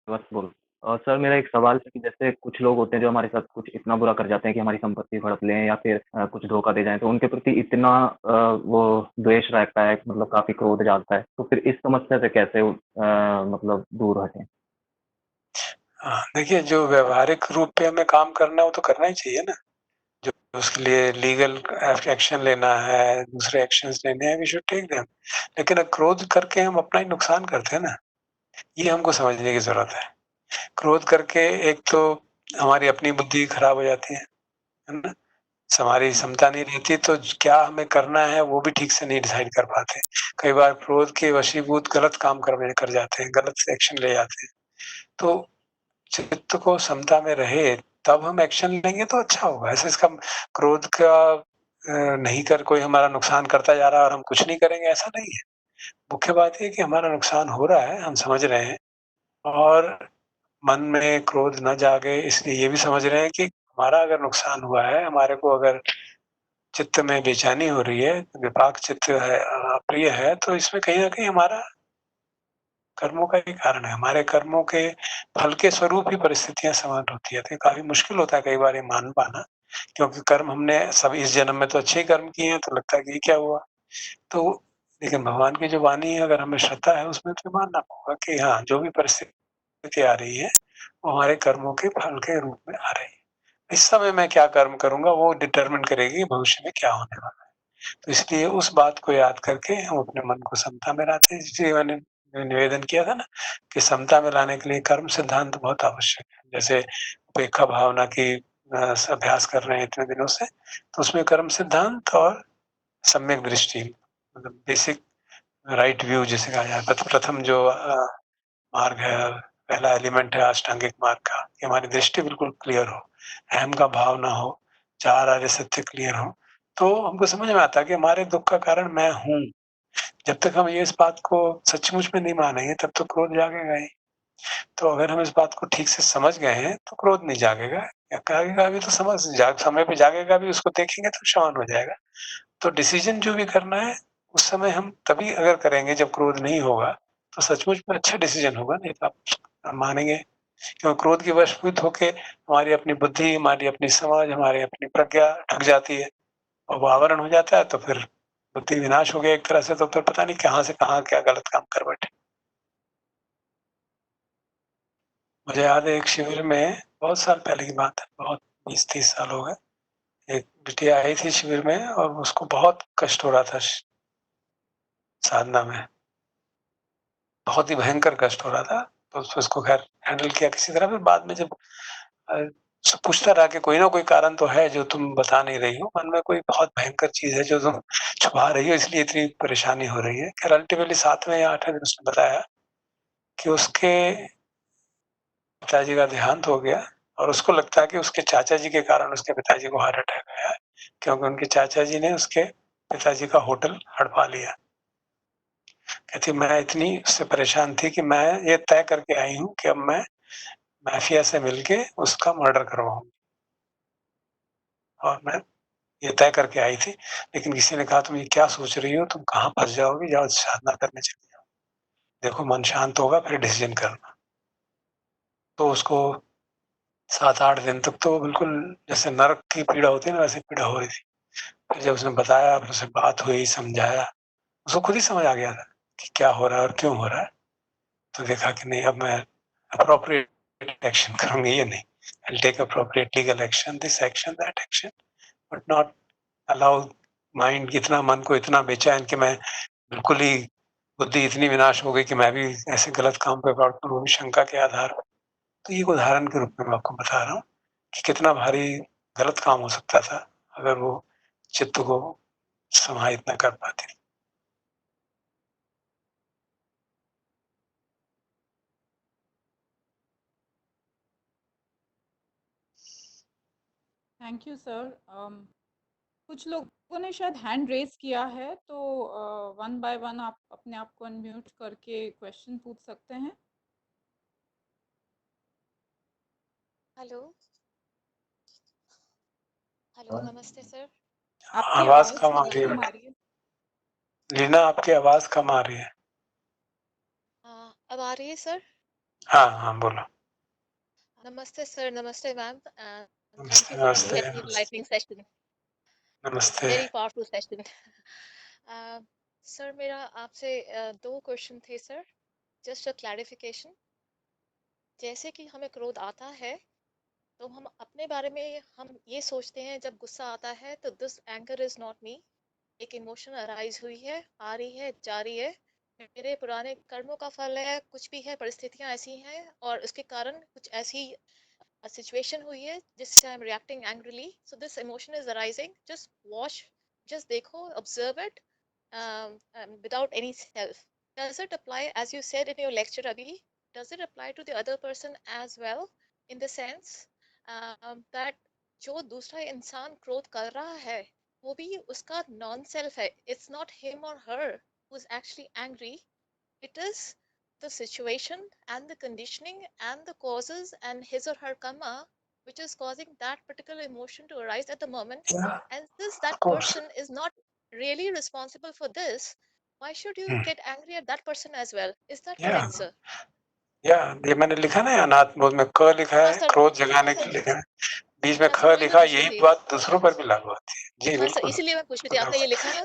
Speaker 5: बोल सर, मेरा एक सवाल है कि जैसे कुछ लोग होते हैं जो हमारे साथ कुछ इतना बुरा कर जाते हैं कि हमारी संपत्ति हड़प लें या फिर कुछ धोखा दे जाएं, तो उनके प्रति इतना वो द्वेष रहता है, मतलब काफी क्रोध जाता है। तो फिर इस समस्या से कैसे मतलब दूर हटें?
Speaker 2: हाँ, देखिए जो व्यावहारिक रूप पे हमें काम करना है वो तो करना ही चाहिए ना। जो उसके लिए लीगल एक्शन लेना है, दूसरे एक्शंस लेने हैं, वी शुड टेक देम। लेकिन क्रोध करके हम अपना ही नुकसान करते हैं ना, ये हमको समझने की ज़रूरत है। क्रोध करके एक तो हमारी अपनी बुद्धि खराब हो जाती है ना? हमारी क्षमता नहीं रहती तो क्या हमें करना है वो भी ठीक से नहीं डिसाइड कर पाते। कई बार क्रोध के वशीभूत गलत काम कर जाते हैं, गलत एक्शन ले जाते हैं। तो चित्त को समता में रहे तब हम एक्शन लेंगे तो अच्छा होगा। ऐसे इसका क्रोध का नहीं कर कोई हमारा नुकसान करता जा रहा है और हम कुछ नहीं करेंगे, ऐसा नहीं है। मुख्य बात ये है कि हमारा नुकसान हो रहा है, हम समझ रहे हैं और मन में क्रोध ना जागे इसलिए ये भी समझ रहे हैं कि हमारा अगर नुकसान हुआ है, हमारे को अगर चित्त में बेचैनी हो रही है, विपाक चित्त है, अप्रिय है, तो इसमें कहीं न कहीं हमारा कर्मों का ही कारण है। हमारे कर्मों के फल के स्वरूप ही परिस्थितियाँ समान होती है। तो ये काफ़ी मुश्किल होता है कई बार ये मान पाना, क्योंकि कर्म हमने सब इस जन्म में तो अच्छे ही कर्म किए हैं, तो लगता है कि ये क्या हुआ? तो लेकिन भगवान की जो वाणी है अगर हमें श्रद्धा है उसमें तो मानना होगा कि हाँ, जो भी परिस्थिति आ रही है, वो हमारे कर्मों के फल के रूप में आ रही है। इस समय मैं क्या कर्म करूँगा वो डिटरमिन करेगी भविष्य में क्या होने वाला है। तो इसलिए उस बात को याद करके हम अपने मन को समता में लाते हैं। इसलिए मैंने निवेदन किया था ना कि समता में लाने के लिए कर्म सिद्धांत बहुत आवश्यक है। जैसे उपेक्षा भावना की अभ्यास कर रहे हैं इतने दिनों से, तो उसमें कर्म सिद्धांत और सम्यक दृष्टि मतलब बेसिक राइट व्यू जिसे कहा जाता है। प्रथम जो मार्ग है, पहला एलिमेंट है अष्टांगिक मार्ग का कि हमारी दृष्टि बिल्कुल क्लियर हो, अहम का भाव ना हो, चार आर्य सत्य क्लियर हो, तो हमको समझ में आता है कि हमारे दुःख का कारण मैं हूँ। जब तक हम ये इस बात को सचमुच में नहीं मानेंगे तब तो क्रोध जागेगा ही। तो अगर हम इस बात को ठीक से समझ गए हैं तो क्रोध नहीं जागेगा या जागेगा भी तो समय पे जागेगा भी, उसको देखेंगे तो शांत हो जाएगा। तो डिसीजन जो भी करना है उस समय हम तभी अगर करेंगे जब क्रोध नहीं होगा, तो सचमुच में अच्छा डिसीजन होगा, नहीं तो आप मानेंगे क्यों क्रोध के वशीभूत होके हमारी अपनी बुद्धि, हमारी अपनी समझ, हमारी अपनी प्रज्ञा ठग जाती है और वो आवरण हो जाता है, तो फिर बुद्धि विनाश हो गया एक तरह से, तो फिर पता नहीं कहाँ से कहाँ क्या गलत काम कर बैठे। मुझे याद है एक शिविर में बहुत साल पहले की बात है, बहुत 20-30 साल हो गए। एक बिटिया आई थी शिविर में और उसको बहुत कष्ट हो रहा था साधना में। बहुत ही भयंकर कष्ट हो रहा था, तो उसको खैर हैंडल किया किसी तरह। फिर बाद में जब पूछता रहा कि कोई ना कोई कारण तो है जो तुम बता नहीं रही हो, मन में कोई बहुत भयंकर चीज़ है जो तुम छुपा रही हो, इसलिए इतनी परेशानी हो रही है। खैर अल्टीमेटली 7वें या 8वें दिन उसने बताया कि उसके पिताजी का देहांत हो गया और उसको लगता है कि उसके चाचा जी के कारण उसके पिताजी को हार्ट अटैक आया, क्योंकि उनके चाचा जी ने उसके पिताजी का होटल हड़पा लिया। कहती मैं इतनी उससे परेशान थी कि मैं ये तय करके आई हूँ कि अब मैं माफिया से मिलके उसका मर्डर करवाऊँगी। और मैं ये तय करके आई थी, लेकिन किसी ने कहा तुम ये क्या सोच रही हो? तुम कहाँ फँस जाओगी? जाओ साधना करने चली जाओ। देखो मन शांत होगा फिर डिसीज़न करना। तो उसको 7-8 दिन तक तो बिल्कुल जैसे नरक की पीड़ा होती है ना, वैसे पीड़ा हो रही थी। फिर जब उसने बताया, फिर उससे बात हुई, समझाया, उसको खुद ही समझ आ गया था कि क्या हो रहा है और क्यों हो रहा है। तो देखा कि नहीं अब मैं एप्रोप्रिएट एक्शन करूँगी, ये नहीं। I will take appropriate legal action, this action, that action, but not allow mind इतना मन को इतना बेचैन कि मैं बिल्कुल ही बुद्धि इतनी विनाश हो गई कि मैं भी ऐसे गलत काम पे पड़ पड़ूँ शंका के आधार पर। तो ये एक उदाहरण के रूप में मैं आपको बता रहा हूँ कि कितना भारी गलत काम हो सकता था अगर वो चित्त को समाहित न कर पाती।
Speaker 1: Thank you sir. कुछ लोगों ने शायद हैंड रेज किया है, तो वन बाय वन आप अपने आप को अनम्यूट करके क्वेश्चन पूछ सकते हैं।
Speaker 6: हेलो हेलो, नमस्ते सर।
Speaker 1: आपकी
Speaker 2: आवाज़
Speaker 1: आवाज़
Speaker 2: कम आ
Speaker 1: थोड़ी
Speaker 2: रही
Speaker 1: कम आ
Speaker 2: है।
Speaker 1: रही है।
Speaker 2: लीना आपकी आवाज़ कम आ रही है।
Speaker 6: अब आ रही है सर?
Speaker 2: हाँ, हाँ, बोलो।
Speaker 6: नमस्ते सर, नमस्ते मैम। थैंक
Speaker 2: नमस्ते,
Speaker 6: यू फॉर
Speaker 2: नमस्ते,
Speaker 6: लेट मी
Speaker 2: नमस्ते,
Speaker 6: लाइटनिंग सेशन,
Speaker 2: नमस्ते।
Speaker 6: Very powerful session. सर मेरा आपसे दो क्वेश्चन थे सर, जस्ट अ क्लैरिफिकेशन। जैसे कि हमें क्रोध आता है तो हम अपने बारे में हम ये सोचते हैं, जब गुस्सा आता है तो this anger is not me, एक इमोशन अराइज हुई है, आ रही है, जा रही है, मेरे पुराने कर्मों का फल है, कुछ भी है, परिस्थितियां ऐसी हैं और उसके कारण कुछ ऐसी सिचुएशन हुई है जिससे I am reacting angrily, so this emotion is arising, just watch, just देखो, observe it without any self. Does it apply, as you said in your lecture abhi, does it apply to the other person as well, in the sense that जो दूसरा इंसान क्रोध कर रहा है वो भी उसका नॉन सेल्फ है, इट्स नॉट हिम और हर who is actually angry, it is the situation and the conditioning and the causes and his or her karma which is causing that particular emotion to arise at the moment.
Speaker 2: Yeah,
Speaker 6: And since
Speaker 2: of
Speaker 6: that
Speaker 2: course.
Speaker 6: person is not really responsible for this, why should you
Speaker 2: Hmm.
Speaker 6: get angry at that person as well? Is that
Speaker 2: Yeah,
Speaker 6: correct, sir?
Speaker 2: yeah, ये मैंने लिखा ना अनाथ बोध में क लिखा
Speaker 6: हाँ
Speaker 2: है,
Speaker 6: सर,
Speaker 2: क्रोध जगाने के लिए है। बीच में
Speaker 6: हाँ
Speaker 2: ख
Speaker 6: सर, वही मैं
Speaker 2: लिखा,
Speaker 6: पूछ रही
Speaker 2: यही
Speaker 6: थी।
Speaker 2: बात दूसरों पर भी लागू होती है। जी,
Speaker 6: हाँ सर,
Speaker 2: बिल्कुल।
Speaker 6: इसीलिए मैं पूछ रही थी, आपका ये लिखा है ना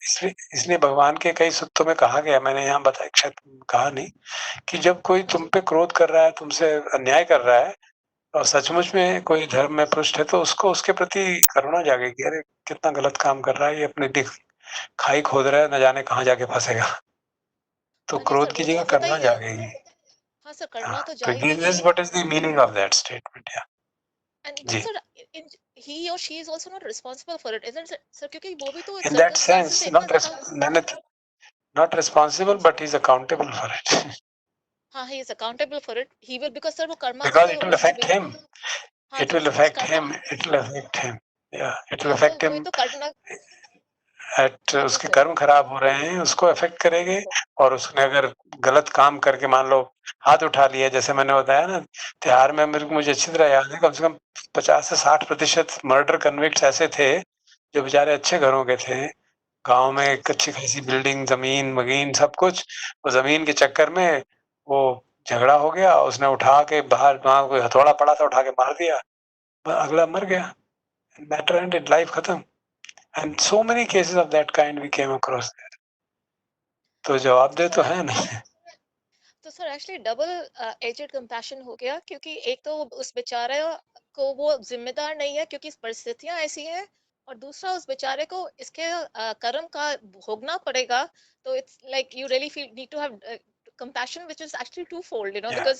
Speaker 6: सर,
Speaker 2: इसलिए भगवान के कई सूक्तों में कहा गया, मैंने यहाँ बताया, शायद कहा नहीं, कि जब कोई
Speaker 6: हाँ
Speaker 2: तुम
Speaker 6: जी,
Speaker 2: पे क्रोध कर रहा है, तुमसे अन्याय कर रहा है और सचमुच में कोई धर्म में पृष्ठ है, तो उसको उसके प्रति करुणा जागेगी। अरे कितना गलत काम कर रहा है, ये अपनी खाई खोद रहा है, न जाने कहाँ जाके फंसेगा। तो
Speaker 6: हाँ जी
Speaker 2: क्रोध
Speaker 6: सर,
Speaker 2: की
Speaker 6: वो तो
Speaker 2: जगह
Speaker 6: होता
Speaker 2: करुणा
Speaker 6: ही है।
Speaker 2: जागेगी।
Speaker 6: हाँ सर,
Speaker 2: हाँ,
Speaker 6: करुणा तो
Speaker 2: तो
Speaker 6: जाएगी
Speaker 2: this is
Speaker 6: he.
Speaker 2: What is the meaning of that statement. या
Speaker 6: And but
Speaker 2: जी,
Speaker 6: sir, he or she is also not responsible for it, isn't it, sir? क्योंकि वो भी तो
Speaker 2: इन दैट
Speaker 6: circumstances
Speaker 2: सेंस
Speaker 6: से इतना ज्यादा।
Speaker 2: मैंने नॉट
Speaker 6: हाँ
Speaker 2: रिस्पॉन्सिबल
Speaker 6: जी,
Speaker 2: but he is accountable for it
Speaker 6: हाँ, he is accountable for it, he will, because sir वो कर्मा को
Speaker 2: बिकॉज
Speaker 6: तो
Speaker 2: इट विल
Speaker 6: उसके
Speaker 2: अफेक्ट
Speaker 6: बिना।
Speaker 2: हिम
Speaker 6: हाँ
Speaker 2: इट
Speaker 6: जी,
Speaker 2: विल
Speaker 6: उस
Speaker 2: affect
Speaker 6: karma.
Speaker 2: Him it will affect him या इट विल
Speaker 6: हाँ तो
Speaker 2: अफेक्ट
Speaker 6: वही
Speaker 2: हिम
Speaker 6: तो करना।
Speaker 2: एट
Speaker 6: हाँ जी
Speaker 2: उसके
Speaker 6: सर।
Speaker 2: कर्म खराब हो रहे हैं, उसको अफेक्ट
Speaker 6: हाँ जी
Speaker 2: करेंगे।
Speaker 6: सर।
Speaker 2: और उसने अगर गलत काम करके मान लो हाथ उठा लिया, जैसे मैंने बताया ना, त्योहार में मुझे अच्छी तरह याद है, कम से कम 50 से 60% मर्डर कन्विक्ट्स ऐसे थे जो बेचारे अच्छे घरों के थे, गांव में
Speaker 6: हाँ जी
Speaker 2: एक
Speaker 6: सर।
Speaker 2: अच्छी खासी बिल्डिंग, जमीन मगीन सब कुछ, वो जमीन के चक्कर में वो झगड़ा हो गया, उसने उठा के बाहर, वहां कोई हथौड़ा पड़ा था, उठा के मार दिया, अगला मर गया, मैटर एंडेड, लाइफ खत्म। And so many cases of that kind we came across. तो जवाब
Speaker 6: तो
Speaker 2: दे तो
Speaker 6: सर,
Speaker 2: है ना।
Speaker 6: तो sir actually double edged compassion हो गया, क्योंकि एक तो उस बेचारे को वो जिम्मेदार नहीं है क्योंकि परिस्थितियां ऐसी हैं, और दूसरा उस बेचारे को इसके कर्म का भोगना पड़ेगा। तो it's like you really feel need to have compassion, which is actually twofold,
Speaker 2: Yeah,
Speaker 6: because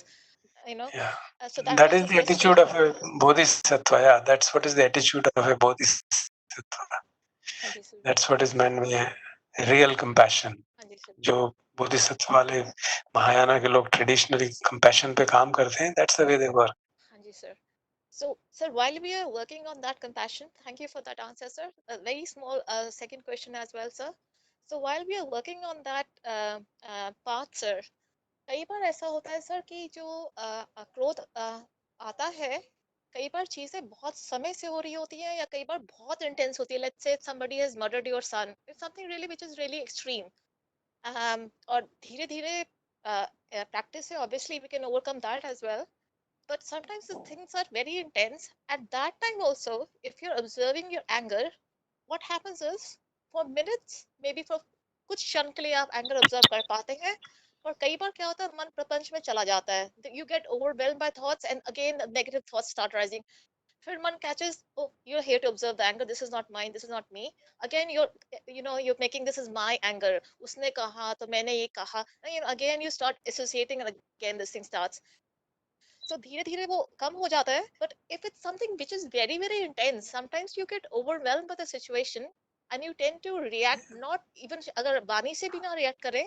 Speaker 6: you know
Speaker 2: yeah.
Speaker 6: so that
Speaker 2: That
Speaker 6: was
Speaker 2: is
Speaker 6: the
Speaker 2: the
Speaker 6: first
Speaker 2: attitude
Speaker 6: question.
Speaker 2: of a bodhisattva. Yeah, that's what is the attitude of a bodhisattva.
Speaker 6: हाँ जी sir.
Speaker 2: That's what is meant by real compassion.
Speaker 6: हाँ जी sir.
Speaker 2: जो बोधिसत्व वाले महायाना के लोग traditionally compassion पे काम करते हैं, that's the way they work.
Speaker 6: जी sir. So, sir, while we are working on that compassion, thank you for that answer, sir. A very small second question as well, sir. So, while we are working on that path, sir, कई बार ऐसा होता है sir कि जो क्रोध आता है, कई बार चीजें बहुत समय से हो रही होती हैं या कई बार बहुत इंटेंस होती है. Let's say somebody has murdered your son. It's something really which is really extreme. और धीरे धीरे प्रैक्टिस से obviously we can overcome that as well. But sometimes the things are very intense. At that time also, if you're observing your anger, what happens is, for minutes, maybe for कुछ क्षण के लिए आप anger observe कर पाते हैं, और कई बार क्या होता है मन प्रपंच में चला जाता है. You get overwhelm by thoughts and again negative thoughts start rising. फिर मन catches, oh, you're here to observe the anger, this is not mine, this is not me. Again you're making this is my anger. उसने कहा तो मैंने ये कहा. Again you start associating and again this thing starts. So धीरे धीरे वो कम हो जाता है. But if it's something which is very very intense, sometimes you get overwhelmed by the situation and you tend to react. Not even अगर वाणी से भी ना react करें,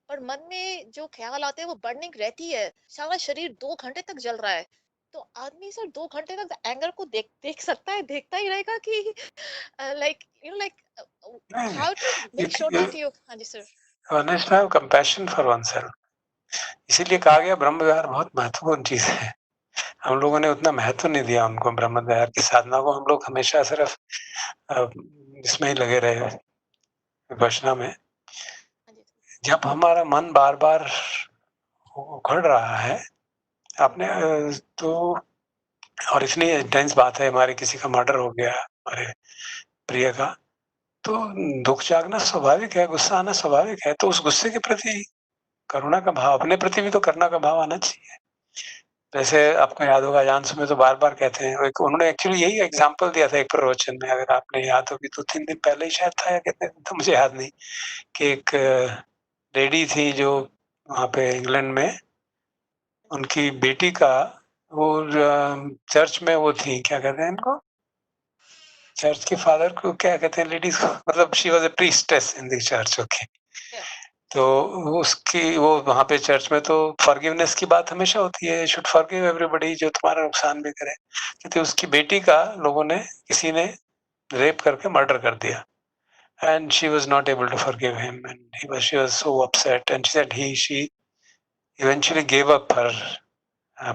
Speaker 6: पर मन में जो ख्याल आते हैं वो बर्निंग रहती है. सारा शरीर 2 घंटे तक जल रहा है. तो आदमी सर 2 घंटे तक एंगर को देख देख सकता है, देखता ही रहेगा कि लाइक
Speaker 2: नहीं,
Speaker 6: how to make sure
Speaker 2: you
Speaker 6: that you. हाँ जी sir.
Speaker 2: one has to have compassion for oneself. इसीलिए कहा गया ब्रह्म विहार बहुत महत्वपूर्ण चीज है. हम लोगों ने उतना महत्व नहीं दिया उनको. ब्रह्म विहार की साधना को हम लोग हमेशा सिर्फ इसमें ही लगे रहे, विपश्यना में.
Speaker 6: हाँ जी सर.
Speaker 2: जब हमारा मन बार बार उखड़ रहा है, आपने तो, और इतनी इंटेंस बात है, हमारे किसी का मर्डर हो गया, हमारे प्रिय का, तो दुख जागना स्वाभाविक है, गुस्सा आना स्वाभाविक है. तो उस गुस्से के प्रति करुणा का भाव, अपने प्रति भी तो करुणा का भाव आना चाहिए. जैसे आपको याद होगा, अजांस में तो बार बार कहते हैं, उन्होंने एक्चुअली यही एग्जाम्पल दिया था एक प्रवचन में, अगर आपने याद होगी तो 3 दिन पहले ही शायद था या कितने दिन, तो मुझे याद नहीं, कि एक लेडी थी जो वहाँ पे इंग्लैंड में, उनकी बेटी का वो चर्च में वो थी, क्या कहते हैं इनको, चर्च के फादर को क्या कहते हैं लेडीज को, मतलब she was a priestess in the church. Okay. तो उसकी वो वहाँ पे चर्च में तो फॉरगिवनेस की बात हमेशा होती है, शुड फॉरगिव एवरीबॉडी जो तुम्हारा नुकसान भी करे. क्योंकि उसकी बेटी का लोगों ने, किसी ने रेप करके मर्डर कर दिया, and she was not able to forgive him, and she was so upset, and she said she eventually gave up her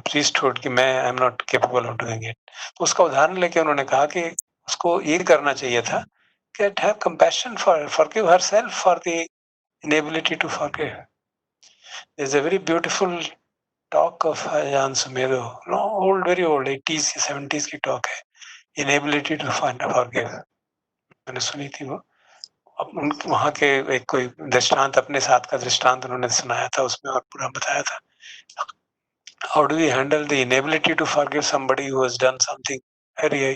Speaker 2: priesthood कि मैं I am not capable of doing it. तो उसका उदाहरण लेके उन्होंने कहा कि उसको ये करना चाहिए था कि have compassion for, forgive herself for the inability to forgive. There's a very beautiful talk of Jan Sumedo, no, old, very old, 80s 70s की talk है, inability to forgive. मैंने सुनी थी वो. अब वहाँ के एक कोई दृष्टांत, अपने साथ का दृष्टांत उन्होंने सुनाया था उसमें, और पूरा बताया था. How do we handle the inability to forgive somebody who has done something very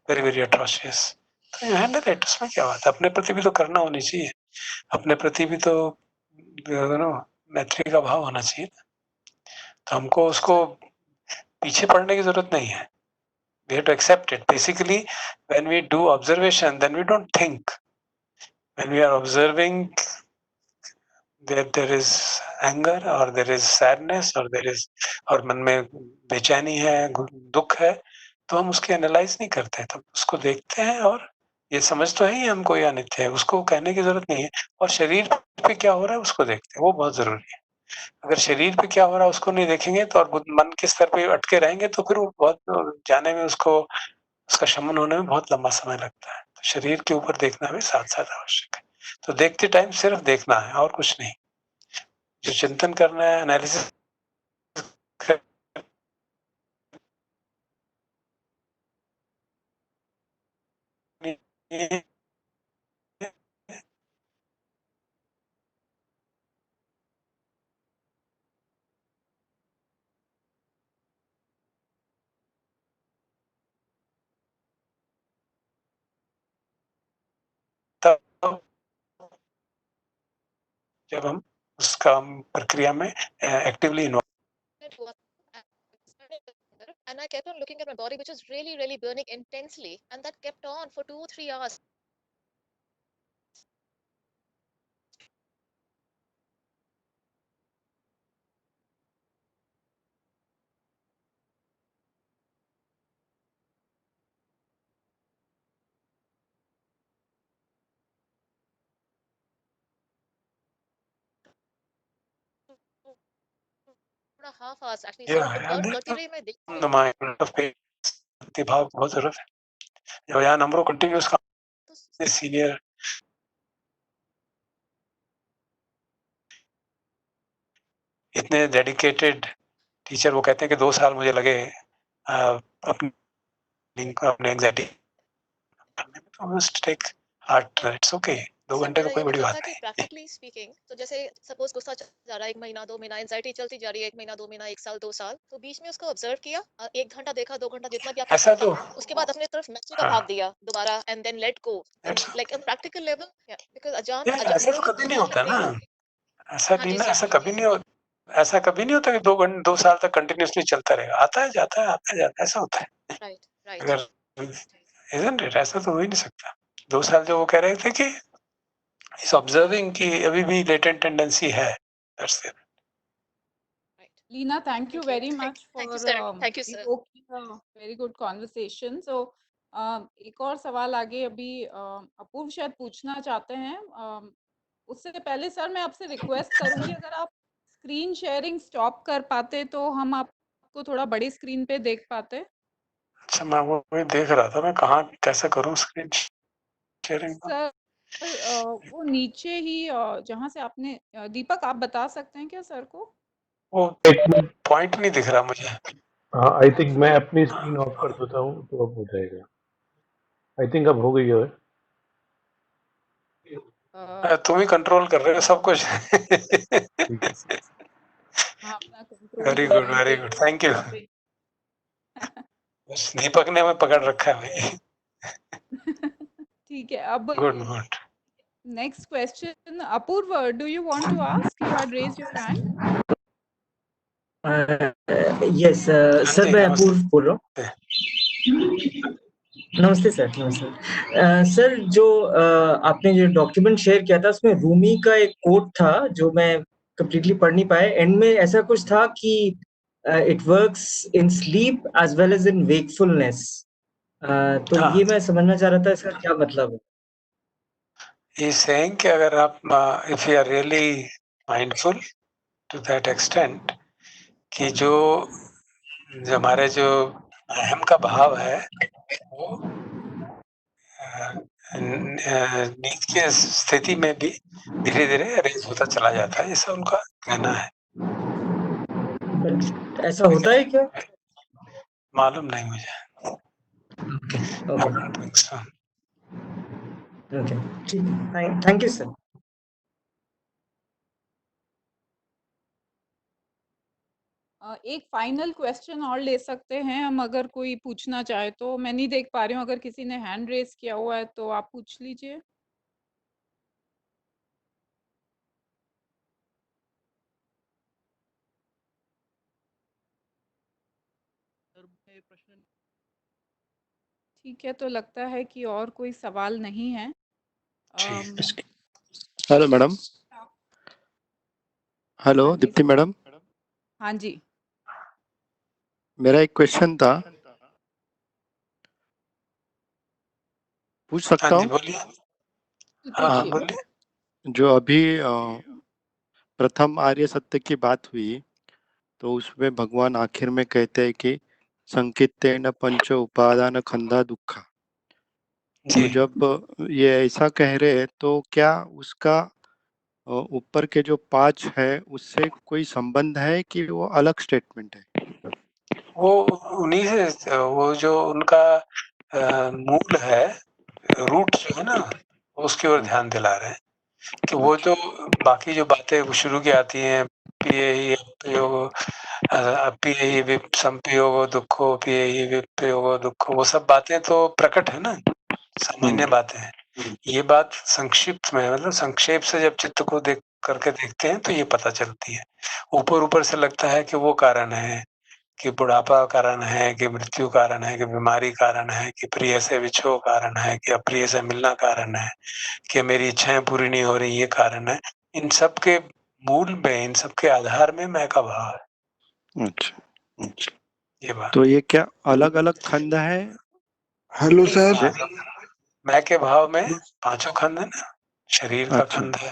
Speaker 2: very very atrocious? तो you handle it, उसमें क्या बात है. अपने प्रति भी तो करना होनी चाहिए, अपने प्रति भी तो मैत्री का भाव होना चाहिए. तो हमको उसको पीछे पड़ने की जरूरत नहीं है. We have to accept it. Basically, when we do observation, then we don't think. When we are observing that there is anger or there is sadness or there is, और मन में बेचैनी है, दुख है, तो हम उसके एनालाइज नहीं करते. तो उसको देखते हैं और ये समझ तो है ही हमको ये अनित्य है, उसको कहने की जरूरत नहीं है. और शरीर पे क्या हो रहा है उसको देखते हैं, वो बहुत जरूरी है. अगर शरीर पे क्या हो रहा है उसको नहीं देखेंगे तो, और मन के स्तर पे अटके रहेंगे, तो फिर वो बहुत जाने में, उसको, उसका शमन होने में बहुत लंबा समय लगता है. तो शरीर के ऊपर देखना भी साथ साथ आवश्यक है. तो देखते टाइम सिर्फ देखना है और कुछ नहीं. जो चिंतन करना है, एनालिसिस तब जब हम उस काम प्रक्रिया में actively involve.
Speaker 6: And I kept on looking at my body, which was really, really burning intensely, and that kept on for 2-3 hours. थोड़ा हाफ आवर्स एक्चुअली
Speaker 2: या
Speaker 6: सर वर्क करती रही, मैं देखती
Speaker 2: द
Speaker 6: हूँ
Speaker 2: माइंड ऑफ प्रतिभा बहुत जरूरत है। जब यहाँ नंबरों कंटिन्यूस का
Speaker 6: तो
Speaker 2: सीनियर इतने डेडिकेटेड टीचर, वो कहते हैं कि 2 साल मुझे लगे अपने एंग्जाइटी करने में, तो must take heart, it's okay. 2
Speaker 6: sir
Speaker 2: घंटे तो
Speaker 6: मेरा
Speaker 2: कोई
Speaker 6: ये
Speaker 2: बड़ी
Speaker 6: मतलब
Speaker 2: बात
Speaker 6: था कि
Speaker 2: नहीं।
Speaker 6: प्रैक्टिकली स्पीकिंग, तो जैसे सपोज गुस्सा चल जा रहा है 1 महीना 2 महीना, एंजाइटी चलती जा रही है 1 महीना 2 महीना 1 साल 2 साल, तो बीच में उसको ऑब्जर्व किया, 1 घंटा देखा 2 घंटा जितना भी आपका
Speaker 2: ऐसा
Speaker 6: टाइम
Speaker 2: तो
Speaker 6: था, उसके बाद अपने तरफ मैच्योर का
Speaker 2: हाँ,
Speaker 6: भाग दिया दोबारा and then let go and
Speaker 2: that's-
Speaker 6: like a practical level, because
Speaker 2: ऐसा तो कभी नहीं होता ना। ऐसा
Speaker 6: हाँ
Speaker 2: नहीं
Speaker 6: जी
Speaker 2: ना,
Speaker 6: सर,
Speaker 2: ऐसा कभी नहीं होता। ऐसा कभी नहीं होता कि 2 साल तक कंटिन्यूअसली चलता रहेगा, आता है जाता है, आता है जाता है, ऐसा होता है।
Speaker 6: राइट राइट
Speaker 2: अगर isn't it? ऐसा तो हो ही नहीं सकता। 2 साल जो वो कह रहे थे कि इस ऑब्जर्विंग की अभी भी लेटेंट टेंडेंसी है, that's it.
Speaker 6: Right.
Speaker 1: Leena, thank you very much for
Speaker 6: thank you sir, thank you sir.
Speaker 1: evoking a very good conversation. So, एक और सवाल आगे अभी अपूर्व शायद पूछना चाहते हैं। उससे पहले सर मैं आपसे रिक्वेस्ट करूंगी, अगर आप स्क्रीन शेयरिंग स्टॉप कर पाते तो हम आपको थोड़ा बड़ी स्क्रीन पे देख पाते।
Speaker 2: अच्छा, मैं वही देख रहा था, मैं कहाँ कैसे करूँ स्क्रीन शेयरिंग को?
Speaker 1: सर वो नीचे ही जहाँ से आपने दीपक आप बता सकते हैं क्या सर को?
Speaker 2: वो
Speaker 3: एक मिनट,
Speaker 2: पॉइंट नहीं दिख रहा मुझे।
Speaker 3: हाँ आई थिंक
Speaker 1: अच्छा।
Speaker 3: मैं अपनी स्क्रीन ऑफ कर देता हूँ तो अब हो जाएगा। आई थिंक अब हो गई है।
Speaker 2: तुम ही कंट्रोल कर रहे हो सब कुछ।
Speaker 3: ठीक है।
Speaker 1: हाँ, अपना कंट्रोल
Speaker 2: वेरी
Speaker 1: कर
Speaker 2: गुड,
Speaker 1: रहे हैं
Speaker 2: वेरी
Speaker 1: देख
Speaker 2: गुड,
Speaker 1: रहे
Speaker 2: थैंक यू।
Speaker 1: हैं।
Speaker 2: बस दीपक ने हमें पकड़ रखा है भाई।
Speaker 1: ठीक है, अब
Speaker 2: good good.
Speaker 1: Next question Apurva, do you want to ask? You had raised your hand.
Speaker 7: Yes
Speaker 2: हाँ
Speaker 7: सर,
Speaker 2: जी,
Speaker 7: मैं
Speaker 2: नमस्ते।
Speaker 7: अपूर्व बोल रहा हूँ। नमस्ते सर, नमस्ते सर। जो आपने जो डॉक्यूमेंट शेयर किया था उसमें रूमी का एक कोट था जो मैं कंप्लीटली पढ़ नहीं पाया। एंड में ऐसा कुछ था कि it works in sleep as well as in wakefulness. तो
Speaker 2: हाँ,
Speaker 7: ये मैं समझना चाह रहा था, इसका क्या मतलब है?
Speaker 2: he's saying कि अगर आप if you are really mindful to that extent कि जो हमारे जो अहम का भाव है वो नींद की स्थिति में भी धीरे धीरे अरेंज होता चला जाता है, ऐसा उनका कहना है।
Speaker 7: But ऐसा होता है क्या?
Speaker 2: मालूम नहीं मुझे।
Speaker 7: Okay
Speaker 2: I
Speaker 7: okay
Speaker 2: don't think so.
Speaker 7: Okay, ठीक है, थैंक यू सर।
Speaker 1: एक फाइनल क्वेश्चन और ले सकते हैं हम, अगर कोई पूछना चाहे तो। मैं नहीं देख पा रही हूँ, अगर किसी ने हैंड रेज किया हुआ है तो आप पूछ लीजिए। ठीक है, तो लगता है कि और कोई सवाल नहीं है।
Speaker 2: ठीक।
Speaker 4: Hello madam. हेलो
Speaker 1: हाँ जी
Speaker 4: दीप्ति
Speaker 1: सर।
Speaker 4: मैडम,
Speaker 1: हाँ जी।
Speaker 4: मेरा एक क्वेश्चन था, पूछ
Speaker 2: हाँ
Speaker 4: सकता
Speaker 2: जी,
Speaker 4: हूँ?
Speaker 2: बोलिए। हाँ हाँ,
Speaker 1: पूछिए।
Speaker 2: बोलिए।
Speaker 4: जो अभी प्रथम आर्य सत्य की बात हुई, तो उसमें भगवान आखिर में कहते हैं कि संकीर्तेन पंच उपादान खंदा दुखा। तो
Speaker 2: जी,
Speaker 4: जब ये ऐसा कह रहे हैं तो क्या उसका ऊपर के जो 5 है उससे कोई संबंध है कि वो अलग स्टेटमेंट है?
Speaker 2: वो उन्हीं से, वो जो उनका मूल है, रूट जो है ना, उसकी ओर ध्यान दिला रहे हैं कि वो जो बाकी जो बातें वो शुरू की आती हैं, पिए ही अपयोग, पिए ही संपयोगो दुखो, पिए ही विपयोगो दुखो, वो सब बातें तो प्रकट है ना, सामान्य बातें हैं। ये बात संक्षिप्त में, मतलब संक्षेप से जब चित्त को देख करके देखते हैं तो ये पता चलती है। ऊपर ऊपर से लगता है कि वो कारण है, कि बुढ़ापा कारण है, कि मृत्यु कारण है, कि बीमारी कारण है, कि प्रिय से विछोह कारण है, कि अप्रिय से मिलना कारण है, कि मेरी इच्छाएं पूरी नहीं हो रही ये कारण है। इन सब के मूल में, इन सब के आधार में मैं का भाव है।
Speaker 4: अच्छा,
Speaker 2: ये बात।
Speaker 4: तो ये क्या अलग अलग खंड है?
Speaker 8: हेलो
Speaker 2: नहीं,
Speaker 8: सर।
Speaker 2: मैं के भाव में 5 खंड है ना, शरीर का
Speaker 4: अच्छा।
Speaker 2: खंड है,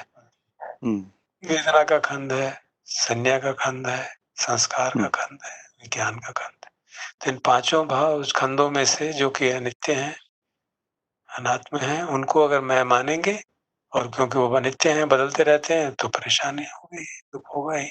Speaker 2: वेदना का खंड है, संज्ञा का खंड है, संस्कार का खंड है, विज्ञान का खंड है। तो इन पांचों भाव खंडों में से जो कि अनित्य हैं, अनात्म हैं, उनको अगर मैं मानेंगे, और क्योंकि वो अनित्य हैं, बदलते रहते हैं, तो परेशानी होगी, दुख होगा ही।